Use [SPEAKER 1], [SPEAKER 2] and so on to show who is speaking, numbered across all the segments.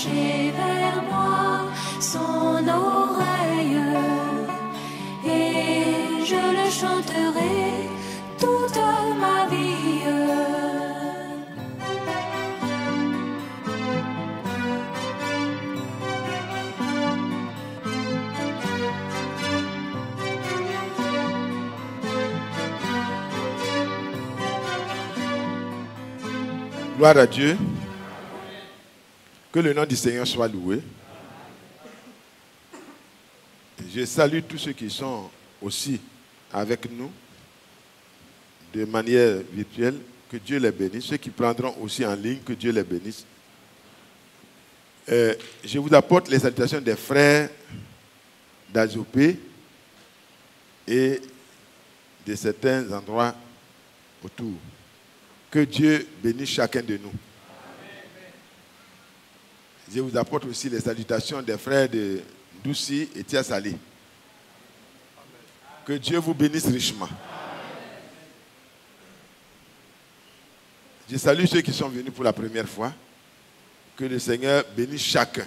[SPEAKER 1] pencher vers moi son oreille, et je le chanterai toute ma vie.
[SPEAKER 2] Gloire à Dieu. Que le nom du Seigneur soit loué. Je salue tous ceux qui sont aussi avec nous de manière virtuelle. Que Dieu les bénisse. Ceux qui prendront aussi en ligne, que Dieu les bénisse. Je vous apporte les salutations des frères d'Azopé et de certains endroits autour. Que Dieu bénisse chacun de nous. Je vous apporte aussi les salutations des frères de Doussi et Tiasali. Que Dieu vous bénisse richement. Je salue ceux qui sont venus pour la première fois. Que le Seigneur bénisse chacun.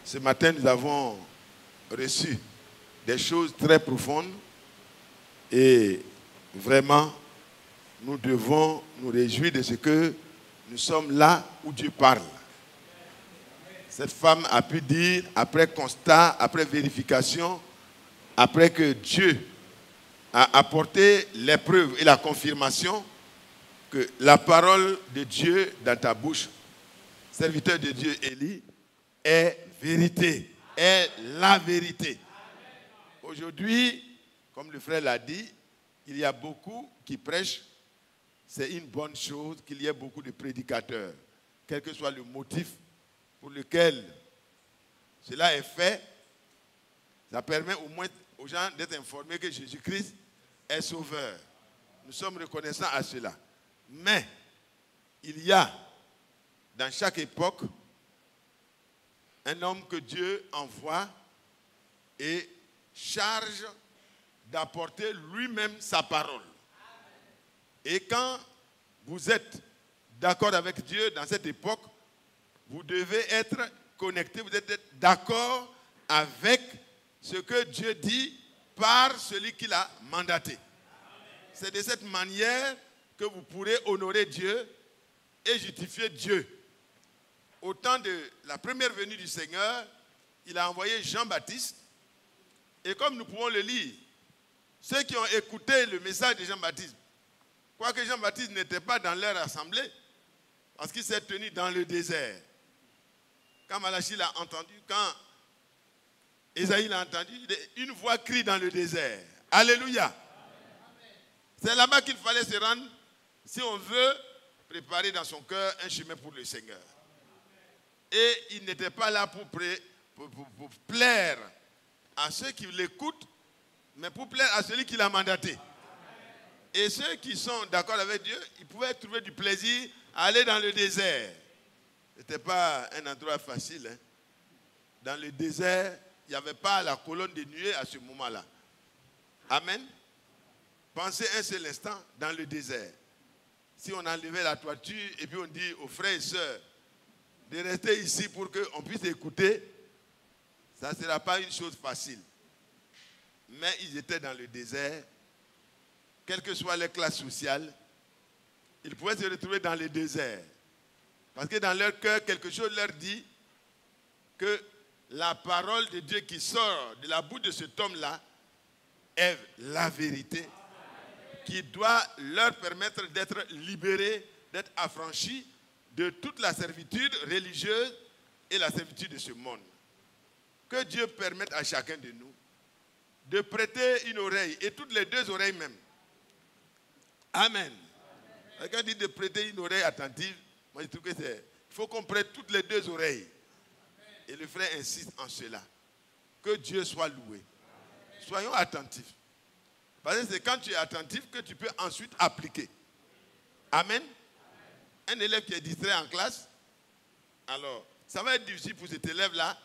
[SPEAKER 2] Ce matin, nous avons reçu des choses très profondes et vraiment, nous devons nous réjouir de ce que nous sommes là où Dieu parle. Cette femme a pu dire, après constat, après vérification, après que Dieu a apporté les preuves et la confirmation que la parole de Dieu dans ta bouche, serviteur de Dieu Élie, est vérité, est la vérité. Aujourd'hui, comme le frère l'a dit, il y a beaucoup qui prêchent. C'est une bonne chose qu'il y ait beaucoup de prédicateurs, quel que soit le motif pour lequel cela est fait. Ça permet au moins aux gens d'être informés que Jésus-Christ est sauveur. Nous sommes reconnaissants à cela. Mais il y a dans chaque époque un homme que Dieu envoie et charge d'apporter lui-même sa parole. Et quand vous êtes d'accord avec Dieu dans cette époque, vous devez être connecté, vous devez être d'accord avec ce que Dieu dit par celui qui l'a mandaté. C'est de cette manière que vous pourrez honorer Dieu et justifier Dieu. Au temps de la première venue du Seigneur, il a envoyé Jean-Baptiste. Et comme nous pouvons le lire, ceux qui ont écouté le message de Jean-Baptiste, quoique Jean-Baptiste n'était pas dans leur assemblée, parce qu'il s'est tenu dans le désert. Quand Malachie l'a entendu, quand Ésaïe l'a entendu, une voix crie dans le désert. Alléluia. C'est là-bas qu'il fallait se rendre si on veut préparer dans son cœur un chemin pour le Seigneur. Et il n'était pas là pour plaire à ceux qui l'écoutent, mais pour plaire à celui qui l'a mandaté. Et ceux qui sont d'accord avec Dieu, ils pouvaient trouver du plaisir à aller dans le désert. Ce n'était pas un endroit facile. Hein. Dans le désert, il n'y avait pas la colonne de nuée à ce moment-là. Amen. Pensez un seul instant dans le désert. Si on enlevait la toiture et puis on dit aux frères et sœurs de rester ici pour qu'on puisse écouter, ça ne sera pas une chose facile. Mais ils étaient dans le désert. Quelle que soit leur classe sociale, ils pouvaient se retrouver dans le désert. Parce que dans leur cœur, quelque chose leur dit que la parole de Dieu qui sort de la bouche de cet homme-là est la vérité, qui doit leur permettre d'être libérés, d'être affranchis de toute la servitude religieuse et la servitude de ce monde. Que Dieu permette à chacun de nous de prêter une oreille, et toutes les deux oreilles même. Amen. Quelqu'un dit de prêter une oreille attentive. Moi, je trouve que il faut qu'on prête toutes les deux oreilles. Et le frère insiste en cela. Que Dieu soit loué. Soyons attentifs. Parce que c'est quand tu es attentif que tu peux ensuite appliquer. Amen. Un élève qui est distrait en classe, alors, ça va être difficile pour cet élève-là.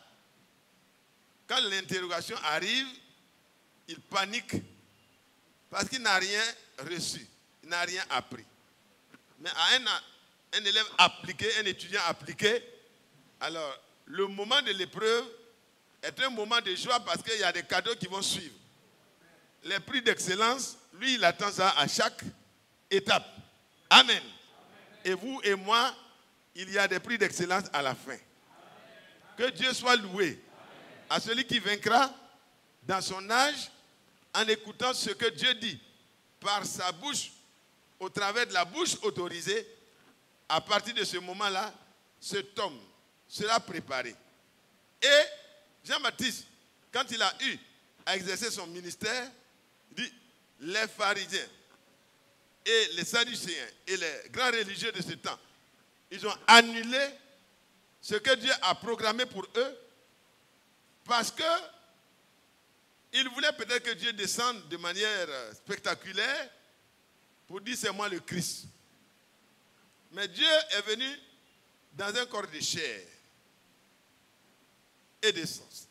[SPEAKER 2] Quand l'interrogation arrive, il panique parce qu'il n'a rien reçu, il n'a rien appris. Mais à un élève appliqué, un étudiant appliqué, Alors, le moment de l'épreuve est un moment de joie parce qu'il y a des cadeaux qui vont suivre. Les prix d'excellence, lui, il attend ça à chaque étape. Amen. Et vous et moi, il y a des prix d'excellence à la fin. Que Dieu soit loué. À celui qui vaincra dans son âge en écoutant ce que Dieu dit par sa bouche, au travers de la bouche autorisée. À partir de ce moment-là, cet homme sera préparé. Et Jean-Baptiste, quand il a eu à exercer son ministère, il dit, les pharisiens et les sadducéens et les grands religieux de ce temps, ils ont annulé ce que Dieu a programmé pour eux parce que ils voulaient peut-être que Dieu descende de manière spectaculaire pour dire c'est moi le Christ. Mais Dieu est venu dans un corps de chair et d'essence.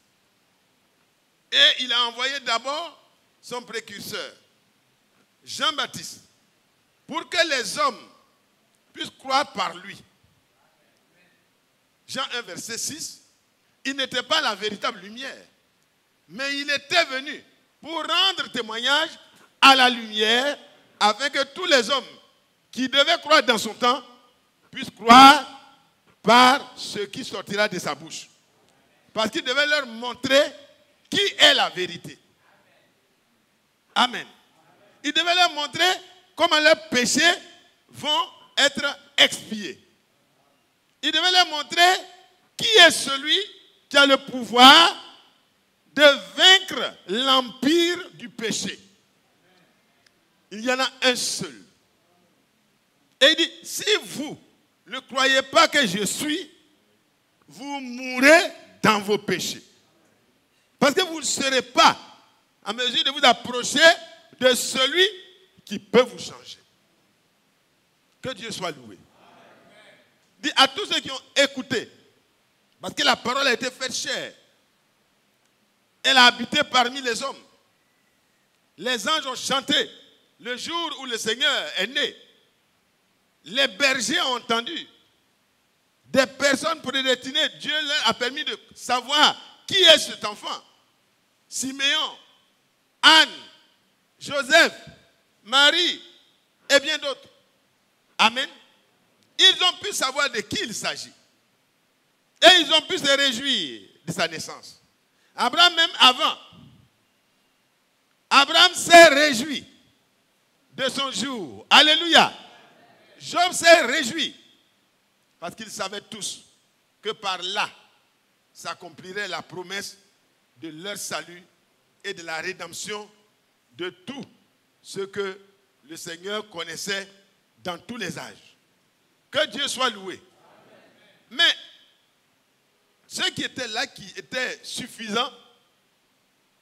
[SPEAKER 2] Et il a envoyé d'abord son précurseur, Jean-Baptiste, pour que les hommes puissent croire par lui. Jean 1, verset 6, il n'était pas la véritable lumière, mais il était venu pour rendre témoignage à la lumière, afin que tous les hommes qui devaient croire dans son temps puissent croire par ce qui sortira de sa bouche. Parce qu'il devait leur montrer qui est la vérité. Amen. Il devait leur montrer comment leurs péchés vont être expiés. Il devait leur montrer qui est celui qui a le pouvoir de vaincre l'empire du péché. Il y en a un seul. Et il dit, si vous ne croyez pas que je suis, vous mourrez dans vos péchés. Parce que vous ne serez pas en mesure de vous approcher de celui qui peut vous changer. Que Dieu soit loué. Dit à tous ceux qui ont écouté, parce que la parole a été faite chair. Elle a habité parmi les hommes. Les anges ont chanté le jour où le Seigneur est né. Les bergers ont entendu. Des personnes prédestinées, Dieu leur a permis de savoir qui est cet enfant. Siméon, Anne, Joseph, Marie et bien d'autres. Amen. Ils ont pu savoir de qui il s'agit. Et ils ont pu se réjouir de sa naissance. Abraham même avant. Abraham s'est réjoui de son jour. Alléluia. Job s'est réjoui. Parce qu'ils savaient tous que par là s'accomplirait la promesse de leur salut et de la rédemption de tout ce que le Seigneur connaissait dans tous les âges. Que Dieu soit loué. Mais ceux qui étaient là, qui étaient suffisants,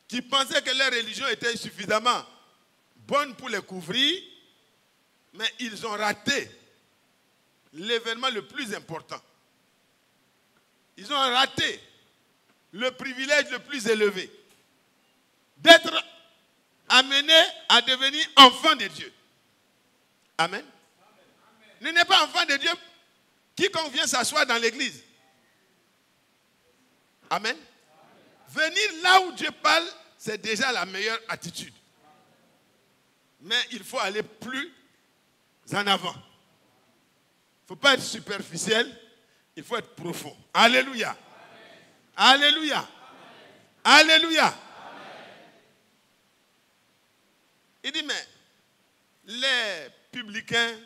[SPEAKER 2] qui pensaient que leur religion était suffisamment bonne pour les couvrir, mais ils ont raté l'événement le plus important. Ils ont raté le privilège le plus élevé d'être amenés à devenir enfants de Dieu. Amen. Ne n'est pas enfant de Dieu quiconque vient s'asseoir dans l'église. Amen. Venir là où Dieu parle, c'est déjà la meilleure attitude. Mais il faut aller plus en avant. Il ne faut pas être superficiel, il faut être profond. Alléluia. Amen. Alléluia. Amen. Alléluia. Amen. Il dit, mais les publicains,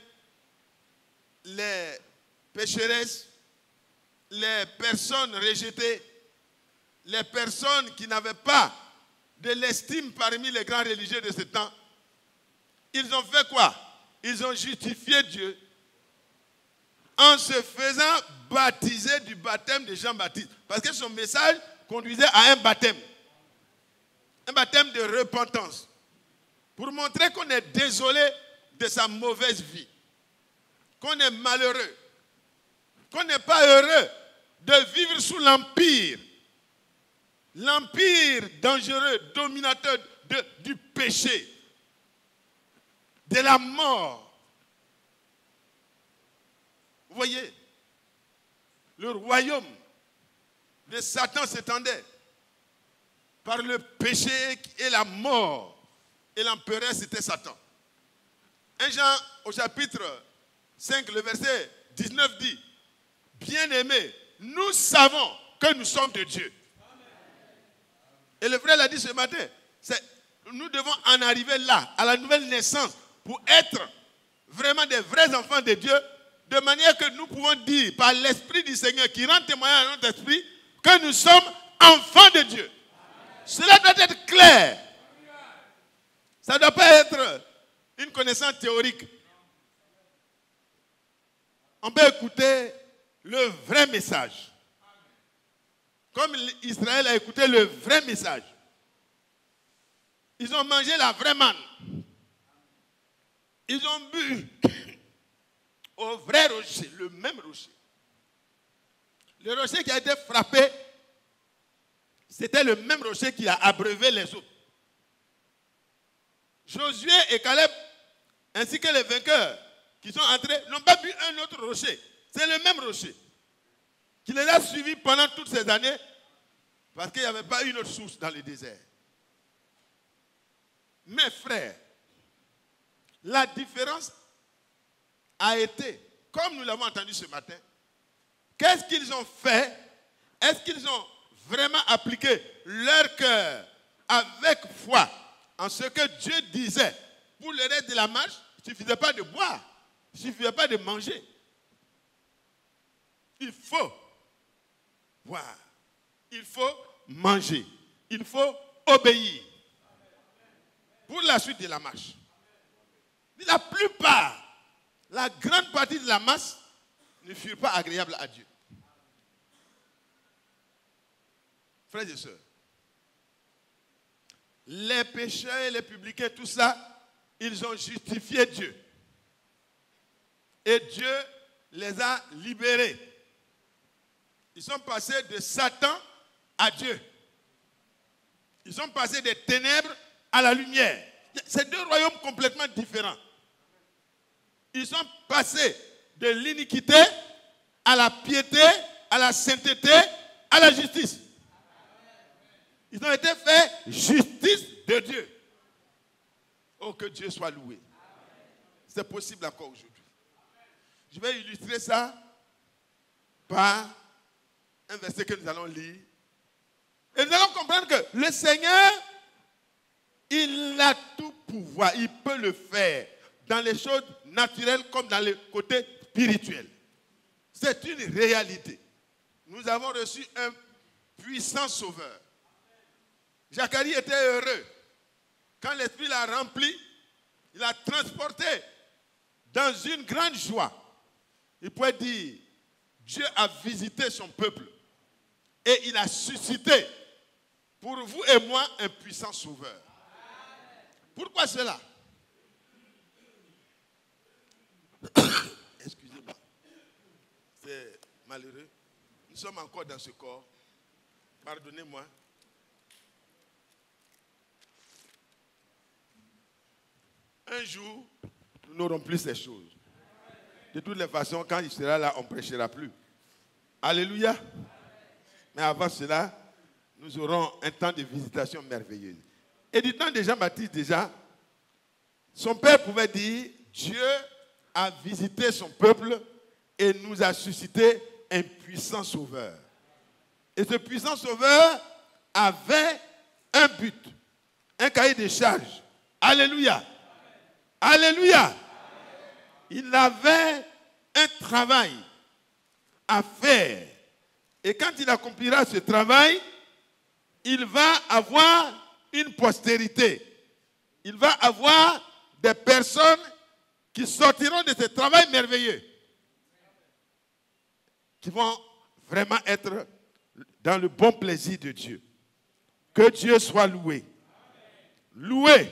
[SPEAKER 2] les pécheresses, les personnes rejetées, les personnes qui n'avaient pas de l'estime parmi les grands religieux de ce temps, ils ont fait quoi? Ils ont justifié Dieu en se faisant baptiser du baptême de Jean-Baptiste. Parce que son message conduisait à un baptême de repentance. Pour montrer qu'on est désolé de sa mauvaise vie, qu'on est malheureux, qu'on n'est pas heureux de vivre sous l'empire dangereux, dominateur du péché, de la mort. Vous voyez, le royaume de Satan s'étendait. Par le péché et la mort. Et l'empereur, c'était Satan. 1 Jean, au chapitre 5, le verset 19 dit, « Bien-aimés, nous savons que nous sommes de Dieu. » Et le frère l'a dit ce matin, nous devons en arriver là, à la nouvelle naissance, pour être vraiment des vrais enfants de Dieu, de manière que nous pouvons dire, par l'Esprit du Seigneur, qui rend témoignage à notre esprit, que nous sommes enfants de Dieu. Amen. Cela doit être clair. Ça ne doit pas être une connaissance théorique. On peut écouter le vrai message. Comme Israël a écouté le vrai message. Ils ont mangé la vraie manne. Ils ont bu au vrai rocher, le même rocher. Le rocher qui a été frappé, c'était le même rocher qui a abreuvé les autres. Josué et Caleb, ainsi que les vainqueurs qui sont entrés, n'ont pas bu un autre rocher. C'est le même rocher qui les a suivis pendant toutes ces années parce qu'il n'y avait pas une autre source dans le désert. Mes frères, la différence a été, comme nous l'avons entendu ce matin, qu'est-ce qu'ils ont fait? Est-ce qu'ils ont vraiment appliqué leur cœur avec foi en ce que Dieu disait pour le reste de la marche? Il ne suffisait pas de boire, il ne suffisait pas de manger. Il faut boire, il faut manger, il faut obéir pour la suite de la marche. La plupart, la grande partie de la masse ne furent pas agréables à Dieu. Frères et sœurs, les pécheurs et les publicains, tout ça, ils ont justifié Dieu. Et Dieu les a libérés. Ils sont passés de Satan à Dieu. Ils sont passés des ténèbres à la lumière. C'est deux royaumes complètement différents. Ils sont passés de l'iniquité à la piété, à la sainteté, à la justice. Ils ont été faits justice de Dieu. Oh, que Dieu soit loué. C'est possible encore aujourd'hui. Je vais illustrer ça par un verset que nous allons lire. Et nous allons comprendre que le Seigneur, il a tout pouvoir. Il peut le faire dans les choses naturelles comme dans le côté spirituel. C'est une réalité. Nous avons reçu un puissant sauveur. Zacharie était heureux. Quand l'Esprit l'a rempli, il l'a transporté dans une grande joie. Il pouvait dire, Dieu a visité son peuple et il a suscité pour vous et moi un puissant sauveur. Pourquoi cela? Excusez-moi. C'est malheureux. Nous sommes encore dans ce corps. Pardonnez-moi. Un jour, nous n'aurons plus ces choses. De toutes les façons, quand il sera là, on ne prêchera plus. Alléluia. Mais avant cela, nous aurons un temps de visitation merveilleuse. Et du temps de Jean-Baptiste déjà, son père pouvait dire, Dieu a visité son peuple et nous a suscité un puissant sauveur. Et ce puissant sauveur avait un but, un cahier de charges. Alléluia. Alléluia. Il avait un travail à faire. Et quand il accomplira ce travail, il va avoir une postérité. Il va avoir des personnes qui sortiront de ce travail merveilleux. Qui vont vraiment être dans le bon plaisir de Dieu. Que Dieu soit loué. Loué.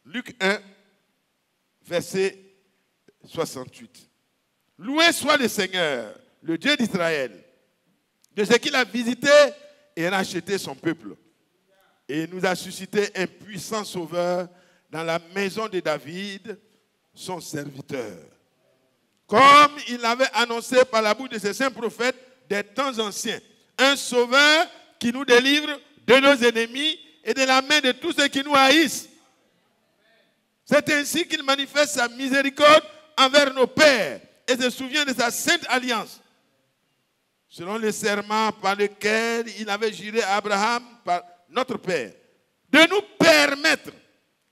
[SPEAKER 2] Luc 1, verset 68. Loué soit le Seigneur, le Dieu d'Israël, de ce qu'il a visité et racheté son peuple. Et il nous a suscité un puissant sauveur dans la maison de David, son serviteur. Comme il l'avait annoncé par la bouche de ses saints prophètes des temps anciens, un un sauveur qui nous délivre de nos ennemis et de la main de tous ceux qui nous haïssent. C'est ainsi qu'il manifeste sa miséricorde envers nos pères et se souvient de sa sainte alliance, selon le serment par lequel il avait juré à Abraham, par notre père, de nous permettre,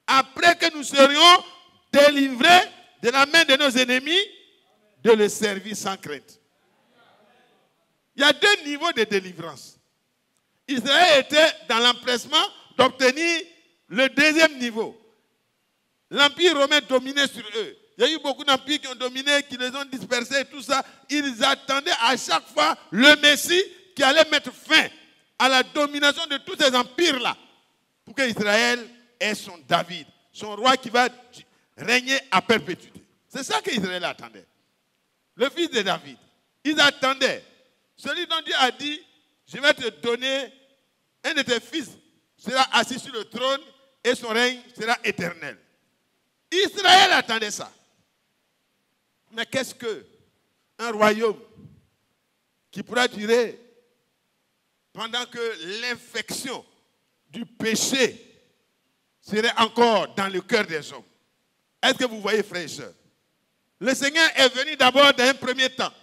[SPEAKER 2] après que nous serions délivrés de la main de nos ennemis, de le servir sans crainte. Il y a deux niveaux de délivrance. Israël était dans l'empressement d'obtenir le deuxième niveau. L'Empire romain dominait sur eux. Il y a eu beaucoup d'empires qui ont dominé, qui les ont dispersés et tout ça. Ils attendaient à chaque fois le Messie qui allait mettre fin à la domination de tous ces empires-là. Pour que Israël ait son David, son roi qui va régner à perpétuité. C'est ça qu'Israël attendait. Le fils de David. Ils attendaient. Celui dont Dieu a dit, je vais te donner un de tes fils, sera assis sur le trône et son règne sera éternel. Israël attendait ça. Mais qu'est-ce qu'un royaume qui pourra durer pendant que l'infection du péché serait encore dans le cœur des hommes? Est-ce que vous voyez, frères et sœurs? Le Seigneur est venu d'abord dans un premier temps.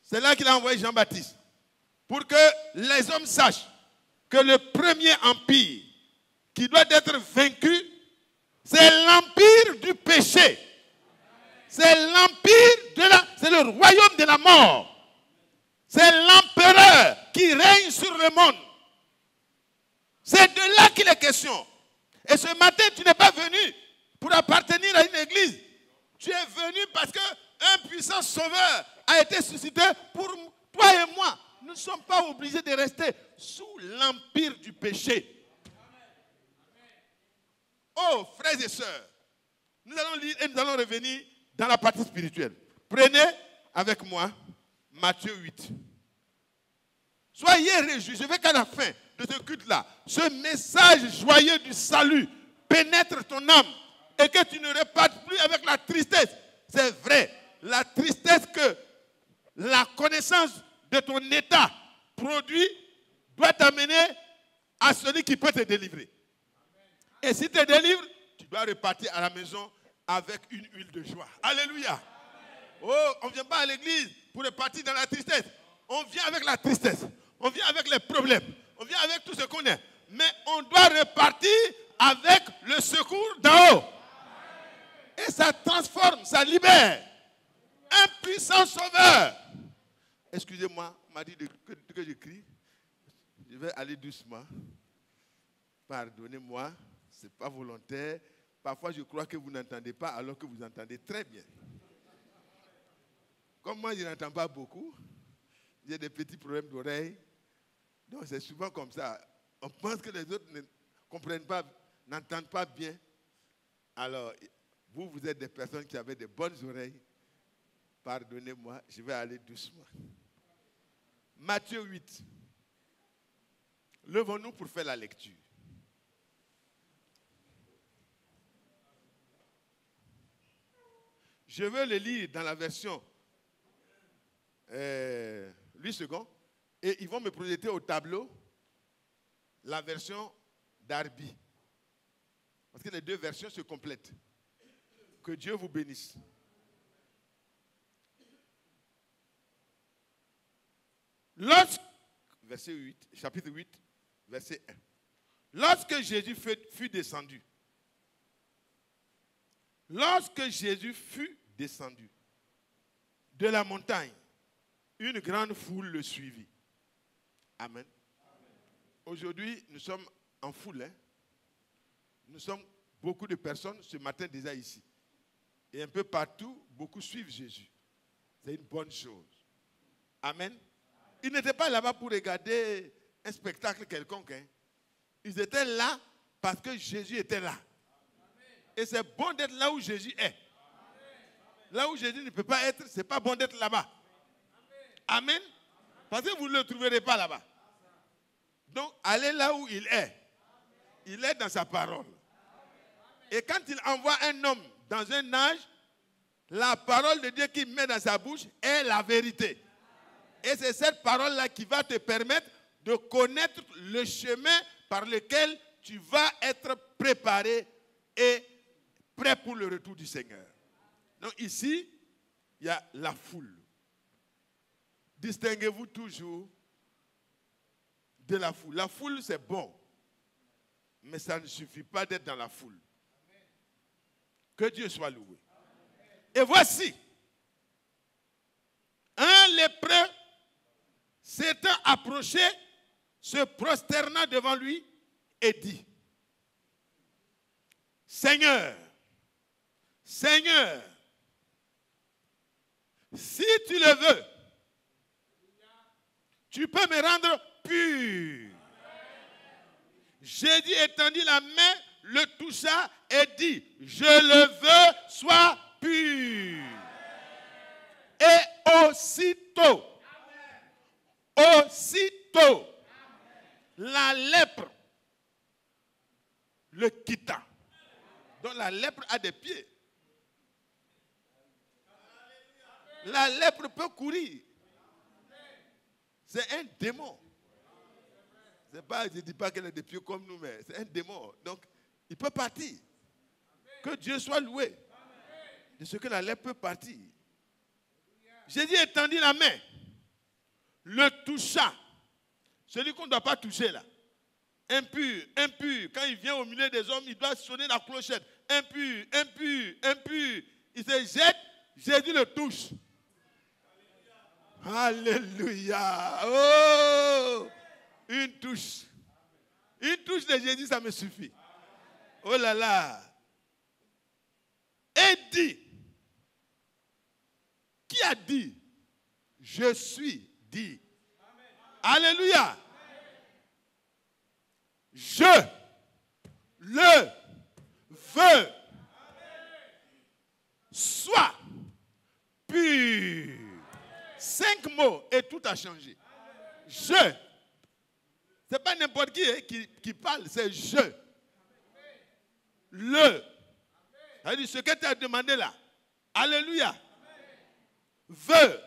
[SPEAKER 2] C'est là qu'il a envoyé Jean-Baptiste. Pour que les hommes sachent que le premier empire qui doit être vaincu, c'est l'empire du péché. C'est c'est le royaume de la mort. C'est l'empereur qui règne sur le monde. C'est de là qu'il est question. Et ce matin, tu n'es pas venu pour appartenir à une église. Tu es venu parce qu'un puissant sauveur a été suscité pour toi et moi. Nous ne sommes pas obligés de rester sous l'empire du péché. Oh, frères et sœurs, nous allons lire et nous allons revenir dans la partie spirituelle. Prenez avec moi Matthieu 8. Soyez réjouis. Je veux qu'à la fin de ce culte-là, ce message joyeux du salut pénètre ton âme et que tu ne repartes plus avec la tristesse. C'est vrai, la tristesse que la connaissance de ton état produit doit t'amener à celui qui peut te délivrer. Et si tu te délivres, tu dois repartir à la maison avec une huile de joie. Alléluia. Oh, on ne vient pas à l'église pour repartir dans la tristesse. On vient avec la tristesse. On vient avec les problèmes. On vient avec tout ce qu'on est. Mais on doit repartir avec le secours d'en haut. Et ça transforme, ça libère. Un puissant sauveur. Excusez-moi, on m'a dit que je crie. Je vais aller doucement. Pardonnez-moi, ce n'est pas volontaire. Parfois, je crois que vous n'entendez pas alors que vous entendez très bien. Comme moi, je n'entends pas beaucoup. J'ai des petits problèmes d'oreille. Donc, c'est souvent comme ça. On pense que les autres ne comprennent pas, n'entendent pas bien. Alors, vous êtes des personnes qui avaient de bonnes oreilles. Pardonnez-moi, je vais aller doucement. Matthieu 8. Levons-nous pour faire la lecture. Je veux le lire dans la version 8 secondes et ils vont me projeter au tableau la version d'Arbi. Parce que les deux versions se complètent. Que Dieu vous bénisse. Verset 8, chapitre 8, verset 1. Lorsque Jésus fut descendu de la montagne, une grande foule le suivit. Amen. Aujourd'hui, nous sommes en foule. Nous sommes beaucoup de personnes ce matin déjà ici. Et un peu partout, beaucoup suivent Jésus. C'est une bonne chose. Amen. Ils n'étaient pas là-bas pour regarder un spectacle quelconque. Ils étaient là parce que Jésus était là. Et c'est bon d'être là où Jésus est. Là où Jésus ne peut pas être, ce n'est pas bon d'être là-bas. Amen. Parce que vous ne le trouverez pas là-bas. Donc, allez là où il est. Il est dans sa parole. Et quand il envoie un homme dans un âge, la parole de Dieu qu'il met dans sa bouche est la vérité. Et c'est cette parole-là qui va te permettre de connaître le chemin par lequel tu vas être préparé et prêt pour le retour du Seigneur. Donc ici, il y a la foule. Distinguez-vous toujours de la foule. La foule, c'est bon. Mais ça ne suffit pas d'être dans la foule. Que Dieu soit loué. Et voici, un lépreux s'étant approché, se prosterna devant lui et dit, Seigneur, Seigneur, si tu le veux, tu peux me rendre pur. Jésus étendit la main, le toucha et dit, je le veux, sois pur. Et aussitôt, la lèpre le quitta. Donc la lèpre a des pieds. La lèpre peut courir. C'est un démon. Je ne dis pas qu'elle a des pieds comme nous, mais c'est un démon. Donc, il peut partir. Que Dieu soit loué. De ce que la lèpre peut partir. Jésus étendit la main, le toucha. Celui qu'on ne doit pas toucher là. Impur, impur. Quand il vient au milieu des hommes, il doit sonner la clochette. Impur, impur, impur. Il se jette, Jésus le touche. Alléluia. Oh! Une touche. Une touche de Jésus, ça me suffit. Oh là là. Et dit. Qui a dit? Je suis dit. Alléluia. Je le veux. Sois pur. 5 mots et tout a changé. Je. Ce n'est pas n'importe qui parle, c'est je. Le. C'est-à-dire ce que tu as demandé là. Alléluia. Veux.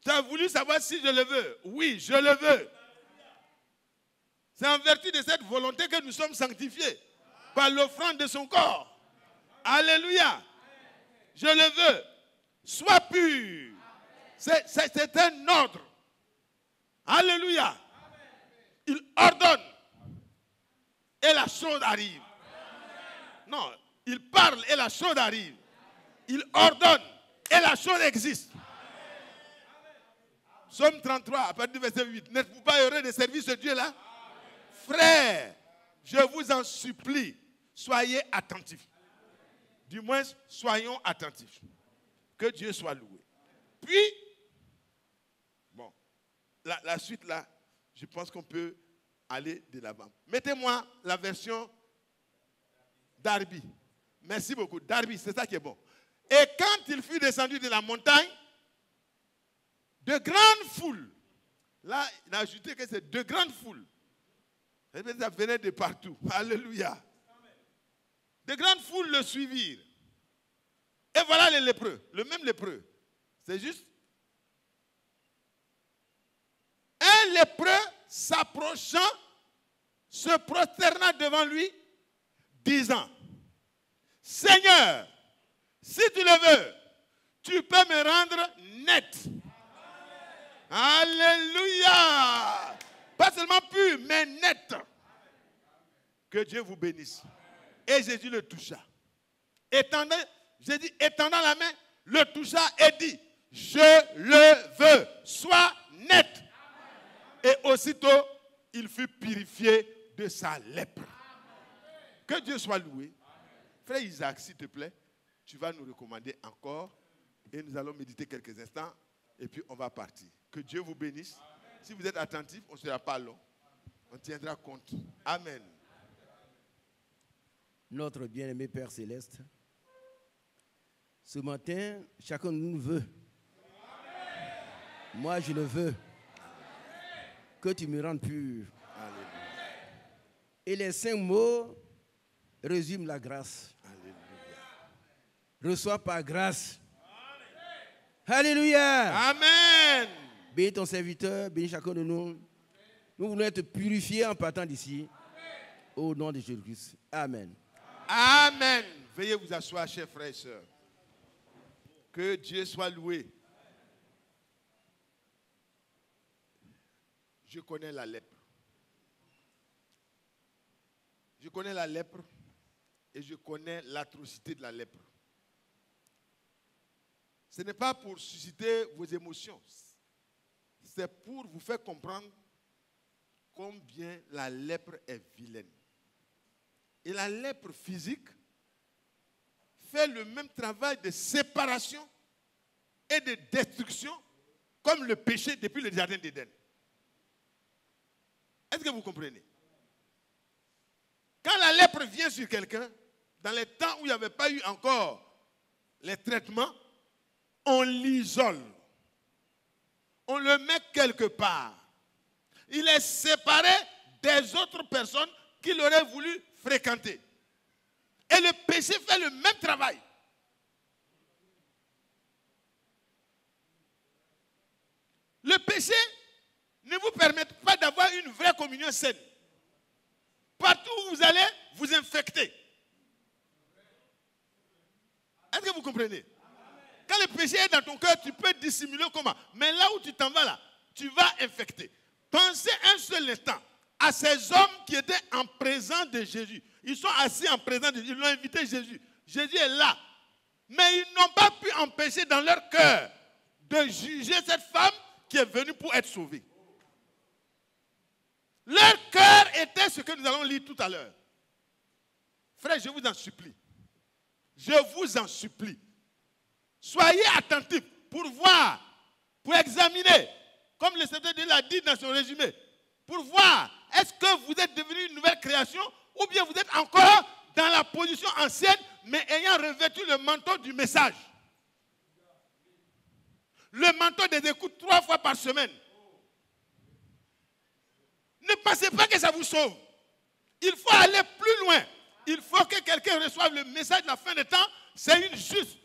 [SPEAKER 2] Tu as voulu savoir si je le veux. Oui, je le veux. C'est en vertu de cette volonté que nous sommes sanctifiés par l'offrande de son corps. Alléluia. Je le veux. Sois pur. C'est un ordre. Alléluia. Il ordonne. Et la chose arrive. Non, il parle et la chose arrive. Il ordonne et la chose existe. Psaume 33, à partir du verset 8. N'êtes-vous pas heureux de servir ce Dieu-là? Frères, je vous en supplie, soyez attentifs. Du moins, soyons attentifs. Que Dieu soit loué. Puis, bon, la suite là, je pense qu'on peut aller de l'avant. Mettez-moi la version Darby. Merci beaucoup. Darby, c'est ça qui est bon. Et quand il fut descendu de la montagne, de grandes foules, là, il a ajouté que c'est de grandes foules. Ça venait de partout. Alléluia. De grandes foules le suivirent. Et voilà les lépreux, le même lépreux. C'est juste. Un lépreux s'approchant, se prosterna devant lui, disant, Seigneur, si tu le veux, tu peux me rendre net. Alléluia. Pas seulement pur, mais net. Que Dieu vous bénisse. Et Jésus le toucha. Jésus étendant la main, le toucha et dit, je le veux, sois net. Et aussitôt, il fut purifié de sa lèpre. Que Dieu soit loué. Frère Isaac, s'il te plaît, tu vas nous recommander encore et nous allons méditer quelques instants et puis on va partir. Que Dieu vous bénisse. Si vous êtes attentifs, on ne sera pas long. On tiendra compte. Amen.
[SPEAKER 3] Notre bien-aimé Père Céleste, ce matin, chacun de nous veut. Moi, je le veux. Que tu me rendes pur.
[SPEAKER 2] Alléluia.
[SPEAKER 3] Et les 5 mots résument la grâce.
[SPEAKER 2] Alléluia.
[SPEAKER 3] Reçois par grâce. Alléluia.
[SPEAKER 2] Amen.
[SPEAKER 3] Bénis ton serviteur, bénis chacun de nous. Nous voulons être purifiés en partant d'ici. Au nom de Jésus-Christ. Amen.
[SPEAKER 2] Amen. Veuillez vous asseoir, chers frères et sœurs. Que Dieu soit loué. Je connais la lèpre. Je connais la lèpre et je connais l'atrocité de la lèpre. Ce n'est pas pour susciter vos émotions. C'est pour vous faire comprendre combien la lèpre est vilaine. Et la lèpre physique fait le même travail de séparation et de destruction comme le péché depuis le jardin d'Éden. Est-ce que vous comprenez? Quand la lèpre vient sur quelqu'un, dans les temps où il n'y avait pas eu encore les traitements, on l'isole. On le met quelque part. Il est séparé des autres personnes qu'il aurait voulu fréquenter. Et le péché fait le même travail. Le péché ne vous permet pas d'avoir une vraie communion saine. Partout où vous allez, vous infectez. Est-ce que vous comprenez? Quand le péché est dans ton cœur, tu peux dissimuler comment. Mais là où tu t'en vas là, tu vas infecter. Pensez un seul instant à ces hommes qui étaient en présence de Jésus. Ils sont assis en présence de Jésus. Ils l'ont invité Jésus. Jésus est là. Mais ils n'ont pas pu empêcher dans leur cœur de juger cette femme qui est venue pour être sauvée. Leur cœur était ce que nous allons lire tout à l'heure. Frère, je vous en supplie. Je vous en supplie. Soyez attentifs pour voir, pour examiner, comme le Seigneur l'a dit dans son résumé, pour voir est-ce que vous êtes devenu une nouvelle création ou bien vous êtes encore dans la position ancienne mais ayant revêtu le manteau du message. Le manteau des écoutes 3 fois par semaine. Ne pensez pas que ça vous sauve. Il faut aller plus loin. Il faut que quelqu'un reçoive le message de la fin des temps. C'est une juste.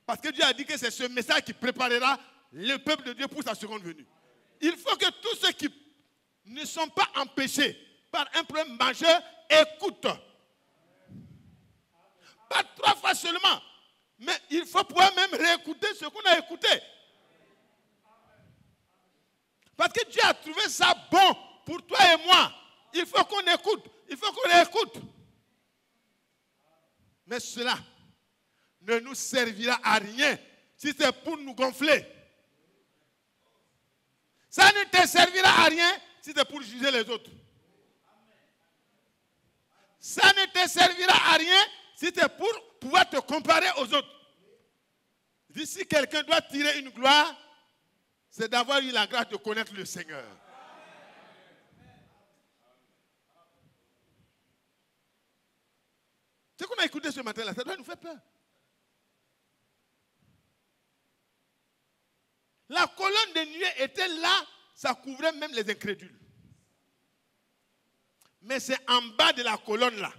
[SPEAKER 2] Parce que Dieu a dit que c'est ce message qui préparera le peuple de Dieu pour sa seconde venue. Il faut que tous ceux qui ne sont pas empêchés par un problème majeur écoutent. Pas 3 fois seulement. Mais il faut pouvoir même réécouter ce qu'on a écouté. Parce que Dieu a trouvé ça bon pour toi et moi. Il faut qu'on écoute. Il faut qu'on réécoute. Mais cela ne nous servira à rien si c'est pour nous gonfler. Ça ne te servira à rien si c'est pour juger les autres. Ça ne te servira à rien si c'est pour pouvoir te comparer aux autres. Si quelqu'un doit tirer une gloire, c'est d'avoir eu la grâce de connaître le Seigneur. Ce qu'on a écouté ce matin-là, ça doit nous faire peur. La colonne de nuée était là, ça couvrait même les incrédules. Mais c'est en bas de la colonne là,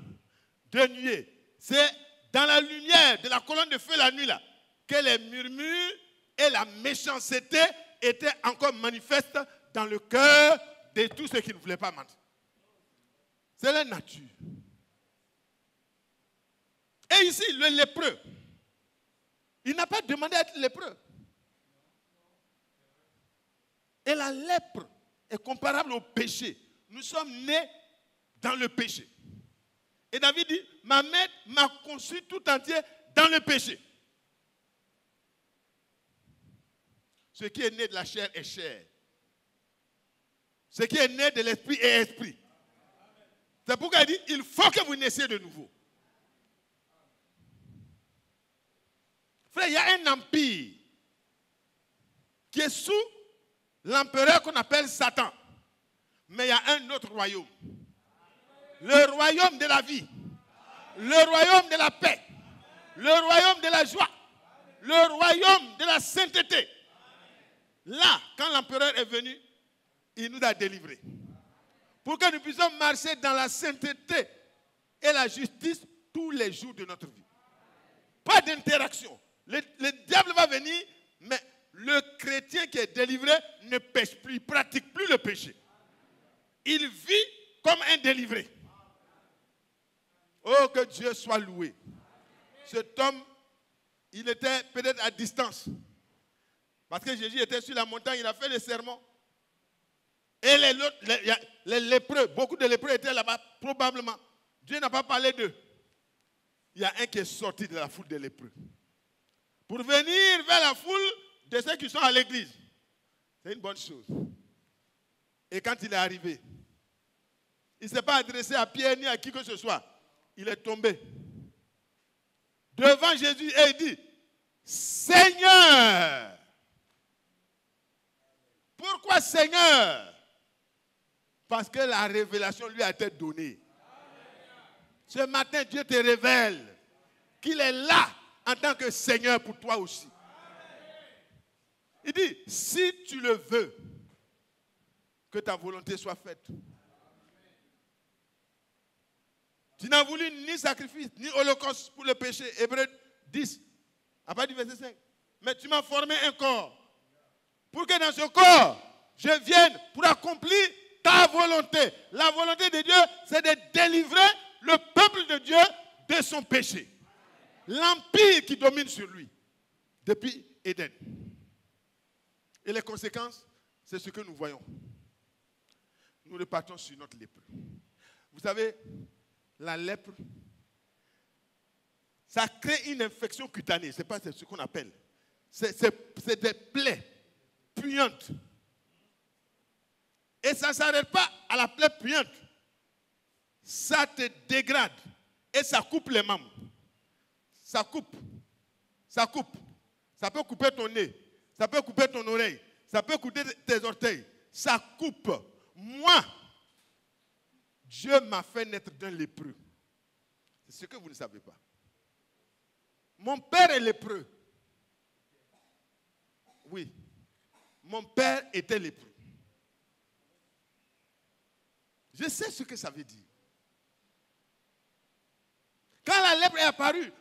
[SPEAKER 2] de nuée, c'est dans la lumière de la colonne de feu la nuit là, que les murmures et la méchanceté étaient encore manifestes dans le cœur de tous ceux qui ne voulaient pas mentir. C'est la nature. Et ici, le lépreux, il n'a pas demandé à être lépreux. Et la lèpre est comparable au péché. Nous sommes nés dans le péché. Et David dit, ma mère m'a conçu tout entier dans le péché. Ce qui est né de la chair est chair. Ce qui est né de l'esprit est esprit. C'est pourquoi il dit, il faut que vous naissiez de nouveau. Frère, il y a un empire qui est sous l'empereur qu'on appelle Satan. Mais il y a un autre royaume. Le royaume de la vie. Le royaume de la paix. Le royaume de la joie. Le royaume de la sainteté. Là, quand l'empereur est venu, il nous a délivrés. Pour que nous puissions marcher dans la sainteté et la justice tous les jours de notre vie. Pas d'interaction. Le diable va venir, mais le chrétien qui est délivré ne pêche plus, il ne pratique plus le péché. soit loué. Cet homme, il était peut-être à distance. Parce que Jésus était sur la montagne, il a fait le sermon. Et les lépreux, beaucoup de lépreux étaient là-bas, probablement. Dieu n'a pas parlé d'eux. Il y a un qui est sorti de la foule des lépreux pour venir vers la foule de ceux qui sont à l'église. C'est une bonne chose. Et quand il est arrivé, il ne s'est pas adressé à Pierre ni à qui que ce soit. Il est tombé devant Jésus et il dit, Seigneur. Pourquoi Seigneur? Parce que la révélation lui a été donnée. Ce matin, Dieu te révèle qu'il est là en tant que Seigneur pour toi aussi. Il dit, si tu le veux, que ta volonté soit faite. Tu n'as voulu ni sacrifice, ni holocauste pour le péché. Hébreux 10, à partir du verset 5. Mais tu m'as formé un corps. Pour que dans ce corps, je vienne pour accomplir ta volonté. La volonté de Dieu, c'est de délivrer le peuple de Dieu de son péché. L'empire qui domine sur lui depuis Éden. Et les conséquences, c'est ce que nous voyons. Nous repartons sur notre lèpre. Vous savez, la lèpre, ça crée une infection cutanée. Ce n'est pas ce qu'on appelle. C'est des plaies puantes. Et ça ne s'arrête pas à la plaie puante. Ça te dégrade. Et ça coupe les membres. Ça coupe. Ça coupe. Ça peut couper ton nez. Ça peut couper ton oreille. Ça peut couper tes orteils. Ça coupe. Moi, Dieu m'a fait naître d'un lépreux. C'est ce que vous ne savez pas. Mon père est lépreux. Oui. Mon père était lépreux. Je sais ce que ça veut dire. Quand la lèpre est apparue,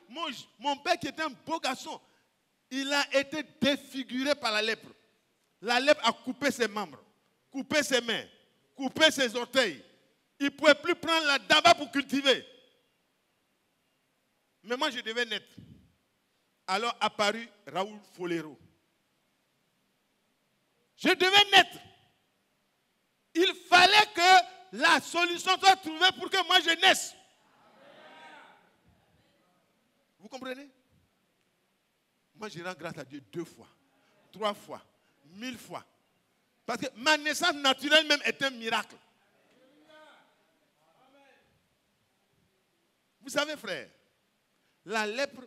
[SPEAKER 2] mon père qui était un beau garçon, il a été défiguré par la lèpre. La lèpre a coupé ses membres, coupé ses mains, coupé ses orteils. Il ne pouvait plus prendre la daba pour cultiver. Mais moi, je devais naître. Alors apparut Raoul Folero. Je devais naître. Il fallait que la solution soit trouvée pour que moi je naisse. Vous comprenez? Moi, je rends grâce à Dieu 2 fois, 3 fois, 1000 fois. Parce que ma naissance naturelle même est un miracle. Vous savez, frère, la lèpre,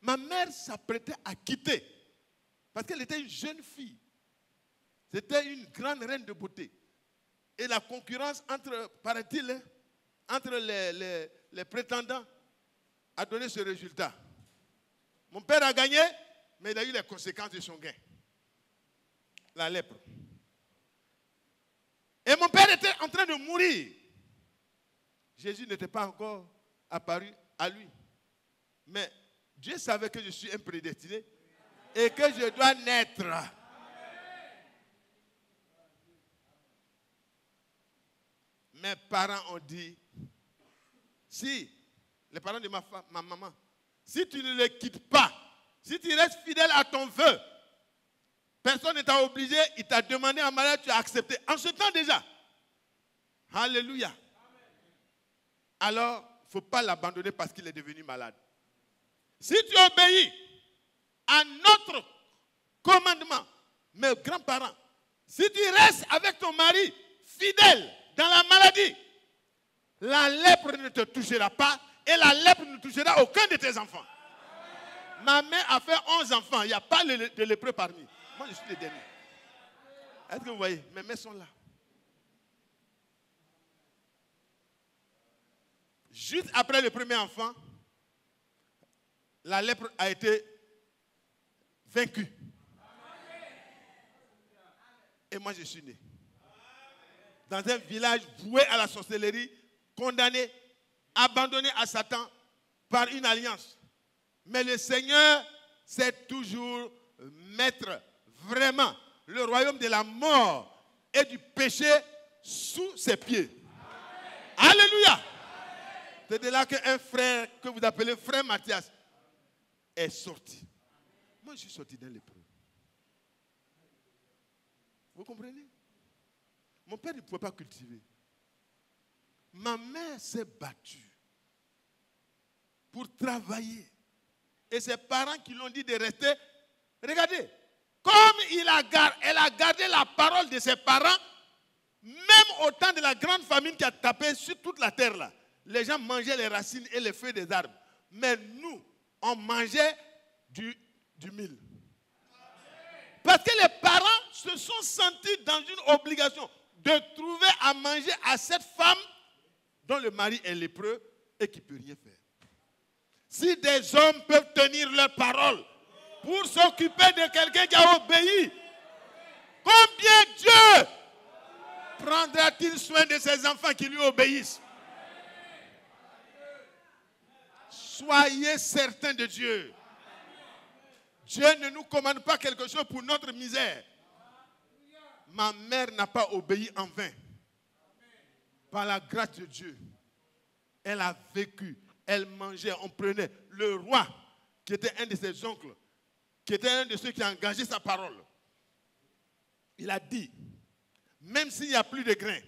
[SPEAKER 2] ma mère s'apprêtait à quitter. Parce qu'elle était une jeune fille. C'était une grande reine de beauté. Et la concurrence entre, paraît-il, entre les prétendants a donné ce résultat. Mon père a gagné, mais il a eu les conséquences de son gain. La lèpre. Et mon père était en train de mourir. Jésus n'était pas encore apparu à lui. Mais Dieu savait que je suis un prédestiné et que je dois naître. Mes parents ont dit, si, les parents de ma maman, si tu ne les quittes pas, si tu restes fidèle à ton vœu, personne ne t'a obligé, il t'a demandé en mariage, tu as accepté. En ce temps déjà. Alléluia. Alors, il ne faut pas l'abandonner parce qu'il est devenu malade. Si tu obéis à notre commandement, mes grands-parents, si tu restes avec ton mari fidèle dans la maladie, la lèpre ne te touchera pas et la lèpre ne touchera aucun de tes enfants. Ma mère a fait 11 enfants, il n'y a pas de lépreux parmi. Moi, je suis le dernier. Est-ce que vous voyez? Mes mères sont là. Juste après le premier enfant, la lèpre a été vaincue. Et moi, je suis né. Dans un village voué à la sorcellerie, condamné, abandonné à Satan par une alliance. Mais le Seigneur sait toujours mettre vraiment le royaume de la mort et du péché sous ses pieds. Amen. Alléluia. C'est de là qu'un frère que vous appelez frère Mathias est sorti. Moi, je suis sorti d'un lépreux. Vous comprenez? Mon père ne pouvait pas cultiver. Ma mère s'est battue pour travailler. Et ses parents qui l'ont dit de rester. Regardez, comme elle a gardé la parole de ses parents, même au temps de la grande famine qui a tapé sur toute la terre là, les gens mangeaient les racines et les feuilles des arbres. Mais nous, on mangeait du mil. Parce que les parents se sont sentis dans une obligation de trouver à manger à cette femme dont le mari est lépreux et qui ne peut rien faire. Si des hommes peuvent tenir leur parole pour s'occuper de quelqu'un qui a obéi, combien Dieu prendra-t-il soin de ses enfants qui lui obéissent? Soyez certains de Dieu. Dieu ne nous commande pas quelque chose pour notre misère. Ma mère n'a pas obéi en vain. Par la grâce de Dieu, elle a vécu, elle mangeait, on prenait. Le roi, qui était un de ses oncles, qui était un de ceux qui a engagé sa parole, il a dit, même s'il n'y a plus de grains,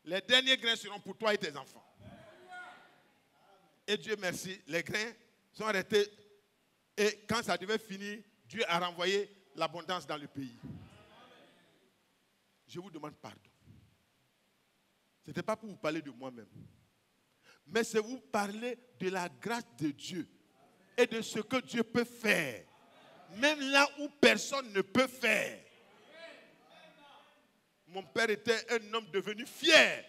[SPEAKER 2] les derniers grains seront pour toi et tes enfants. Et Dieu merci, les grains sont restés. Et quand ça devait finir, Dieu a renvoyé l'abondance dans le pays. Je vous demande pardon. Ce n'était pas pour vous parler de moi-même. Mais c'est vous parler de la grâce de Dieu. Et de ce que Dieu peut faire. Même là où personne ne peut faire. Mon père était un homme devenu fier.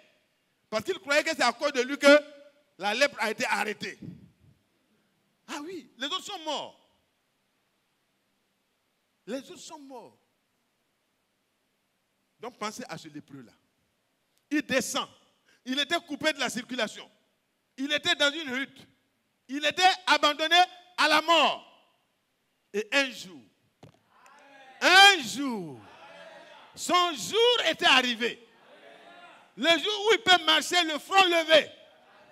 [SPEAKER 2] Parce qu'il croyait que c'est à cause de lui que la lèpre a été arrêtée. Ah oui, les autres sont morts. Les autres sont morts. Donc pensez à ce lépreux-là. Il descend. Il était coupé de la circulation. Il était dans une hutte. Il était abandonné à la mort. Et un jour, son jour était arrivé. Le jour où il peut marcher le front levé